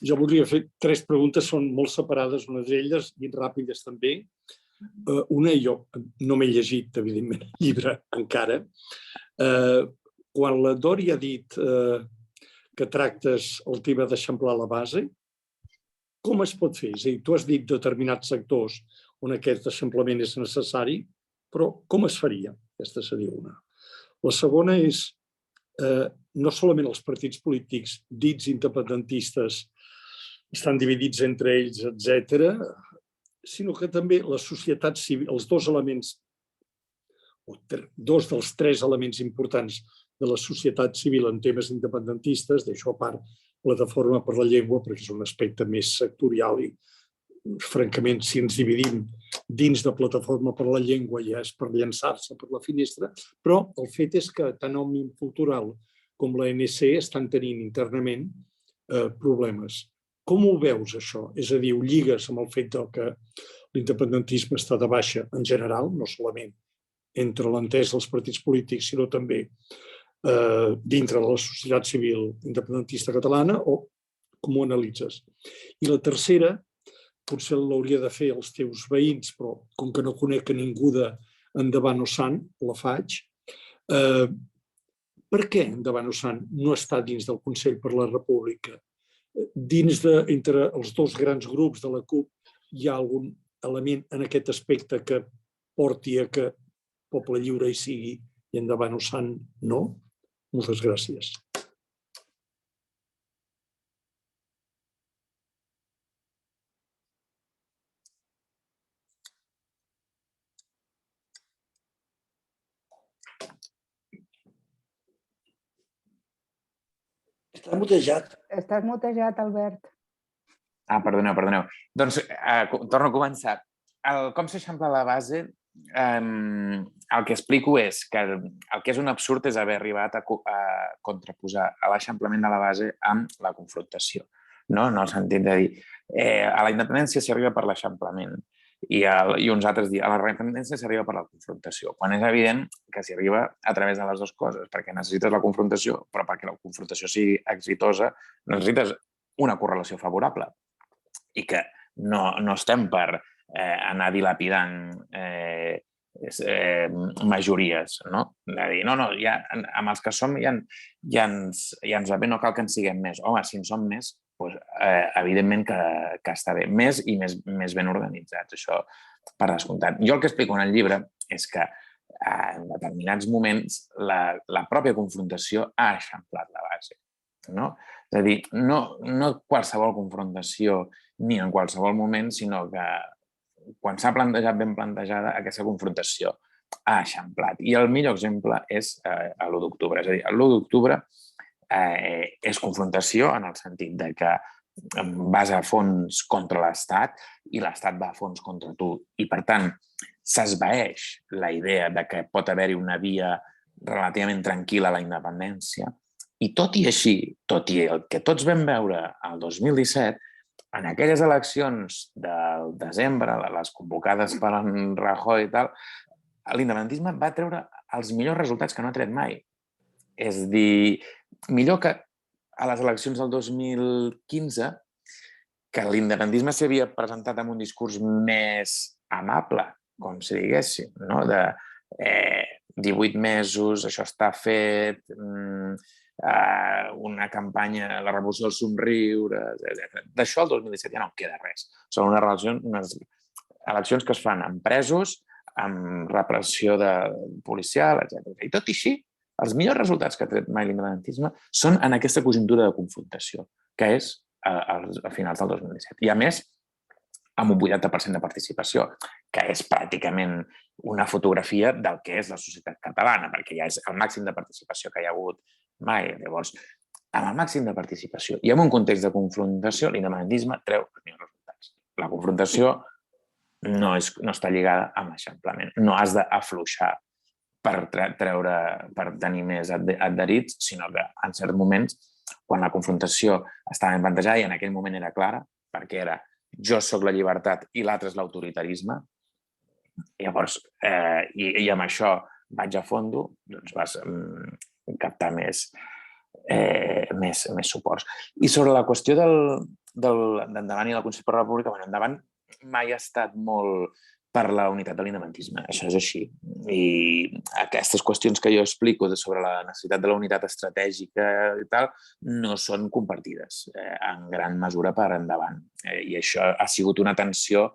Jo voldria fer 3 preguntes, són molt separades unes d'elles i ràpides també. Una, jo no m'he llegit, evidentment, el llibre encara. Quan la Dori ha dit que tractes el tema d'eixamplar la base, com es pot fer? És a dir, tu has dit determinats sectors on aquest eixamplament és necessari, però com es faria? Aquesta seria una. La segona és no solament els partits polítics dits independentistes estan dividits entre ells, etc., sinó que també la societat civil, els 2 elements, o 2 dels 3 elements importants de la societat civil en temes independentistes, deixo a part Plataforma per la Llengua, perquè és un aspecte més sectorial i, francament, si ens dividim dins de Plataforma per la Llengua ja és per llançar-se per la finestra, però el fet és que tant Òmnium Cultural com l'ANC estan tenint internament problemes. Com ho veus, això? És a dir, ho lligues amb el fet que l'independentisme està de baixa en general, no solament entre l'entès dels partits polítics, sinó també dintre de la societat civil independentista catalana, o com ho analitzes? I la tercera, potser l'hauria de fer els teus veïns, però com que no conec a ningú d'Endavant Osant, la faig. Per què Endavant Osant no està dins del Consell per la República? Entre els 2 grans grups de la CUP hi ha algun element en aquest aspecte que porti a que Poble Lliure hi sigui i Endavant Osant no? Moltes gràcies. Estàs mutejat. Estàs mutejat, Albert. Perdoneu. Doncs torno a començar. Com s'eixampla la base, el que explico és que el que és un absurd és haver arribat a contraposar l'eixamplament de la base amb la confrontació. No? En el sentit de dir, a la independència s'hi arriba per l'eixamplament i uns altres diuen, a la independència s'arriba per la confrontació, quan és evident que s'hi arriba a través de les 2 coses, perquè necessites la confrontació, però perquè la confrontació sigui exitosa necessites una correlació favorable i que no estem per anar dilapidant majories, no? De dir, no, ja, amb els que som ja ens va bé, no cal que en siguem més. Home, si en som més, doncs, evidentment que està bé. Més i més ben organitzats, això per descomptat. Jo el que explico en el llibre és que en determinats moments la pròpia confrontació ha eixamplat la base. No? És a dir, no qualsevol confrontació ni en qualsevol moment, sinó que quan s'ha plantejat ben plantejada, aquesta confrontació ha eixamplat. I el millor exemple és l'1 d'octubre. És a dir, l'1 d'octubre és confrontació en el sentit de que vas a fons contra l'Estat i l'Estat va a fons contra tu. I, per tant, s'esvaeix la idea de que pot haver-hi una via relativament tranquil·la a la independència. I tot i així, tot i el que tots vam veure el 2017, en aquelles eleccions del desembre, les convocades per en Rajoy i tal, l'independentisme va treure els millors resultats que no ha tret mai. És a dir, millor que a les eleccions del 2015, que l'independentisme s'havia presentat amb un discurs més amable, com si diguéssim, no? De 18 mesos, això està fet, una campanya, la revolució del somriure, etc. D'això el 2017 ja no en queda res. Són unes eleccions que es fan amb presos, amb repressió policial, etc. I tot i així, Els millors resultats que ha tret mai l'independentisme són en aquesta conjuntura de confrontació, que és a finals del 2017. I a més, amb un 80% de participació, que és pràcticament una fotografia del que és la societat catalana, perquè ja és el màxim de participació que hi ha hagut mai. Llavors, amb el màxim de participació i en un context de confrontació, l'independentisme treu els millors resultats. La confrontació no està lligada amb l'eixamplament. No has d'afluixar per tenir més adherits, sinó que en certs moments, quan la confrontació estava ben plantejada i en aquell moment era clara, perquè era jo sóc la llibertat i l'altre és l'autoritarisme, llavors, i amb això vaig a fondo, doncs vas captar més suports. I sobre la qüestió d'Endavant i del Consell per la República, Endavant mai ha estat molt per la unitat de l'independentisme, això és així. I aquestes qüestions que jo explico sobre la necessitat de la unitat estratègica i tal, no són compartides en gran mesura per Endavant. I això ha sigut una tensió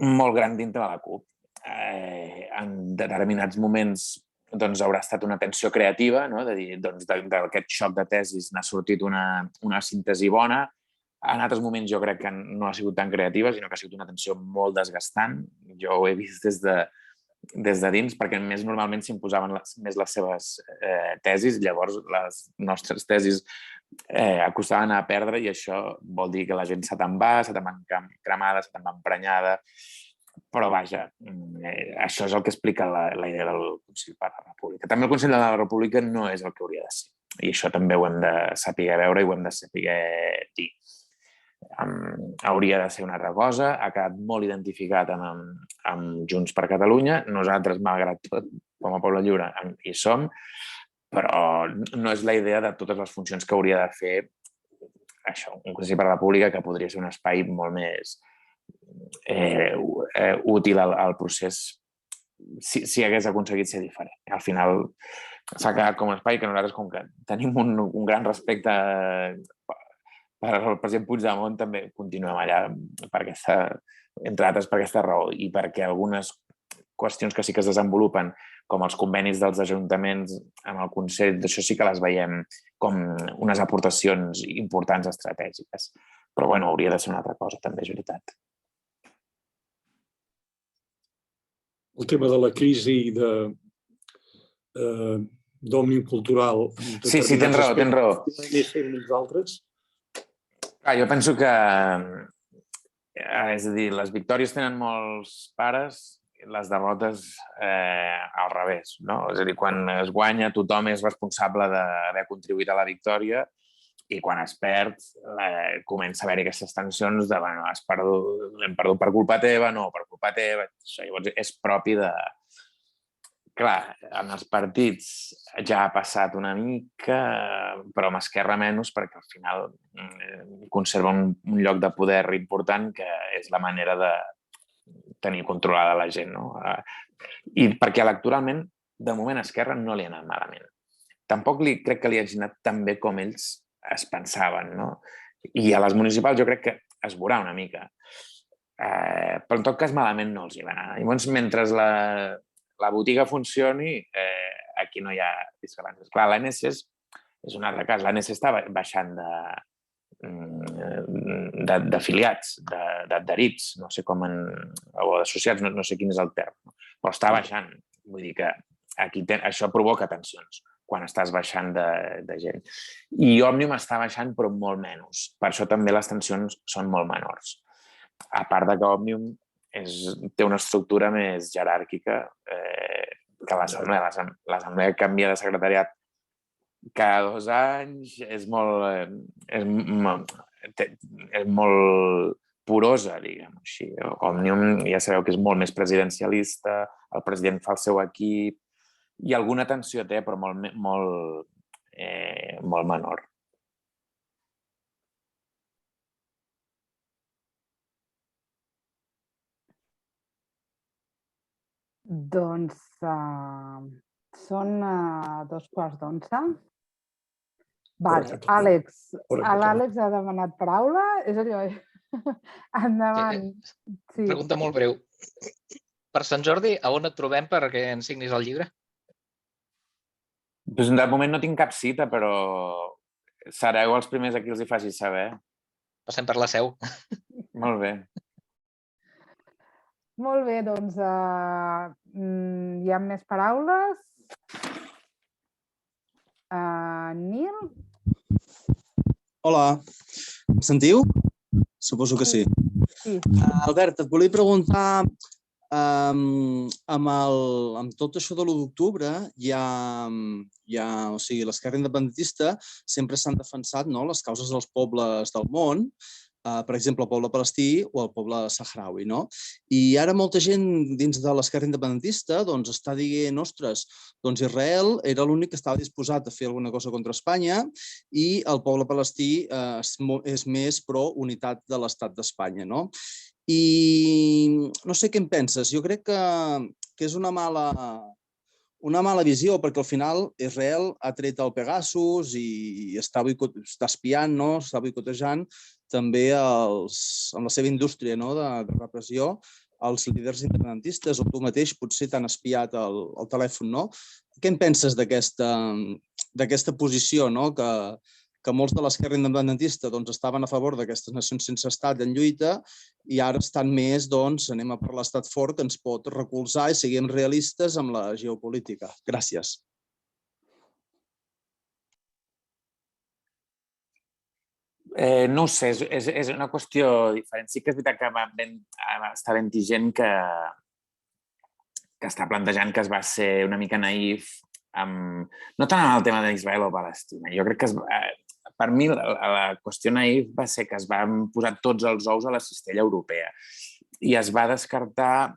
molt gran dintre de la CUP. En determinats moments haurà estat una tensió creativa, de dir, d'aquest xoc de tesis n'ha sortit una síntesi bona. En altres moments jo crec que no ha sigut tan creativa, sinó que ha sigut una tensió molt desgastant. Jo ho he vist des de dins, perquè més normalment s'imposaven més les seves tesis, llavors les nostres tesis acostaven a perdre i això vol dir que la gent se te'n va cremada, se te'n va emprenyada. Però vaja, això és el que explica la idea del Consell per la República. També el Consell de la República no és el que hauria de ser. I això també ho hem de saber veure i ho hem de saber dir. Hauria de ser una altra cosa, ha quedat molt identificat amb Junts per Catalunya. Nosaltres, malgrat tot, com a poble lliure, hi som, però no és la idea de totes les funcions que hauria de fer això, un Consell per la República, que podria ser un espai molt més útil al procés si hagués aconseguit ser diferent. Al final s'ha quedat com un espai que nosaltres, com que tenim un gran respecte per al president Puigdemont, també continuem allà, entre altres per aquesta raó, i perquè algunes qüestions que sí que es desenvolupen, com els convenis dels ajuntaments amb el Consell, d'això sí que les veiem com unes aportacions importants estratègiques. Però bueno, hauria de ser una altra cosa, també és veritat. El tema de la crisi d'òmnium cultural... Sí, tens raó. Nosaltres... Jo penso que, és a dir, les victòries tenen molts pares, les derrotes al revés, no? És a dir, quan es guanya tothom és responsable d'haver contribuït a la victòria i quan es perd comença a haver-hi aquestes tensions de, bueno, l'hem perdut per culpa teva, no, per culpa teva. Això llavors és propi de... Clar, en els partits ja ha passat una mica, però amb Esquerra menys, perquè al final conserva un lloc de poder important que és la manera de tenir controlada la gent, no? I perquè electoralment, de moment, a Esquerra no li ha anat malament. Tampoc crec que li hagi anat tan bé com ells es pensaven, no? I a les municipals jo crec que es veurà una mica. Però en tot cas malament no els hi va anar. Llavors, mentre la botiga funcioni, aquí no hi ha discrepàncies. Clar, l'ANS és un altre cas. L'ANS està baixant d'afiliats, d'adherits, no sé com o d'associats, no sé quin és el terme, però està baixant. Vull dir que aquí això provoca tensions quan estàs baixant de gent. I Òmnium està baixant, però molt menys. Per això també les tensions són molt menors. A part que Òmnium té una estructura més jeràrquica que l'Assemblea. L'Assemblea canvia de secretariat cada 2 anys, és molt porosa, diguem així. Òmnium ja sabeu que és molt més presidencialista, el president fa el seu equip, i alguna tensió té, però molt menor. Doncs són 2:15. Vale, Àlex. L'Àlex ha demanat paraula? És allò... Endavant. Pregunta molt breu. Per Sant Jordi, a on et trobem perquè ens signis el llibre? Doncs de moment no tinc cap cita, però sereu els primers a qui els hi faci saber. Passem per la Seu. Molt bé. Molt bé, doncs hi ha més paraules? Nil? Hola, em sentiu? Suposo que sí. Sí. Albert, et volia preguntar, amb tot això de l'1 d'octubre, o sigui, l'esquerra independentista sempre s'han defensat les causes dels pobles del món, per exemple, el poble palestí o el poble saharaui. I ara molta gent dins de l'esquerra independentista està dient, ostres, doncs Israel era l'únic que estava disposat a fer alguna cosa contra Espanya i el poble palestí és més pro unitat de l'estat d'Espanya. I no sé què en penses, jo crec que és una mala visió, perquè al final Israel ha tret el Pegasus i està espiant, està boicotejant també amb la seva indústria de repressió els líders independentistes, o tu mateix potser t'han espiat el telèfon. Què en penses d'aquesta posició, que molts de l'esquerra independentista estaven a favor d'aquestes nacions sense estat en lluita i ara estan més, anem a per l'estat fort que ens pot recolzar i siguem realistes amb la geopolítica. Gràcies. No ho sé, és una qüestió diferent. Sí que és veritat que està havent-hi gent que està plantejant que es va ser una mica naïf, no tant amb el tema d'Israel o Palestina. Jo crec que per mi la qüestió naïf va ser que es van posar tots els ous a la cistella europea i es va descartar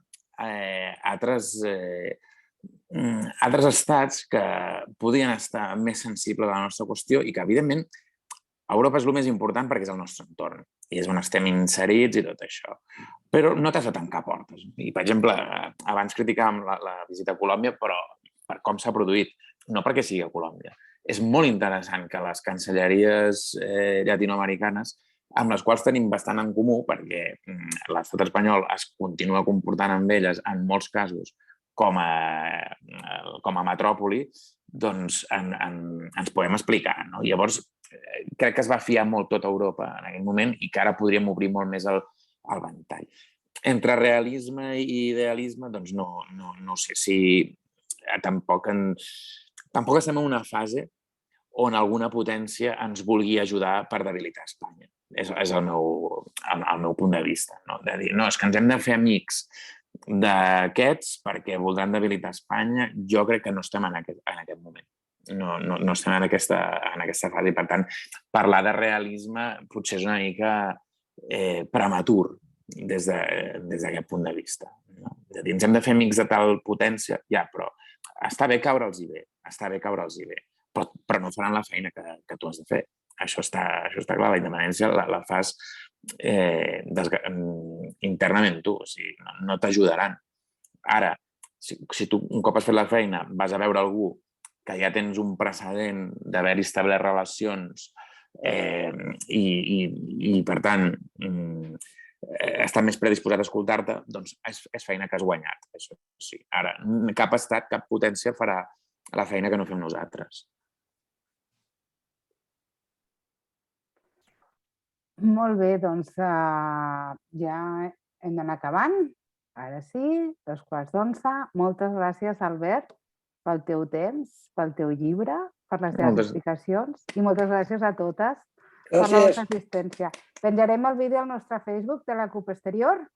altres estats que podien estar més sensibles a la nostra qüestió i que, evidentment, Europa és el més important perquè és el nostre entorn i és on estem inserits i tot això. Però no t'has de tancar portes. I, per exemple, abans criticàvem la visita a Colòmbia, però per com s'ha produït, no perquè sigui a Colòmbia. És molt interessant que les cancelleries llatinoamericanes, amb les quals tenim bastant en comú, perquè l'estat espanyol es continua comportant amb elles, en molts casos, com a metròpoli, doncs ens podem explicar. Llavors, crec que es va fiar molt tot a Europa en aquell moment i que ara podríem obrir molt més el ventall. Entre realisme i idealisme, doncs no sé si tampoc estem en una fase on alguna potència ens vulgui ajudar per debilitar Espanya. És el meu punt de vista. De dir, no, és que ens hem de fer amics d'aquests perquè voldran debilitar Espanya. Jo crec que no estem en aquest moment. No estem en aquesta fase. Per tant, parlar de realisme potser és una mica prematur des d'aquest punt de vista. És a dir, ens hem de fer amics de tal potència, ja, però està bé caure'ls-hi bé, però no faran la feina que tu has de fer. Això està clar, la independència la fas internament tu, o sigui, no t'ajudaran. Ara, si tu un cop has fet la feina vas a veure algú que ja tens un precedent d'haver establert relacions i per tant, està més predisposat a escoltar-te, doncs és feina que has guanyat. Això sí. Ara, cap estat, cap potència farà la feina que no fem nosaltres. Molt bé, doncs ja hem d'anar acabant. Ara sí, 11:15. Moltes gràcies, Albert, pel teu temps, pel teu llibre, per les teves explicacions i moltes gràcies a totes per la vostra assistència. Penjarem el vídeo al nostre Facebook de la CUP Exterior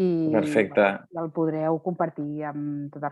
i el podreu compartir amb totes les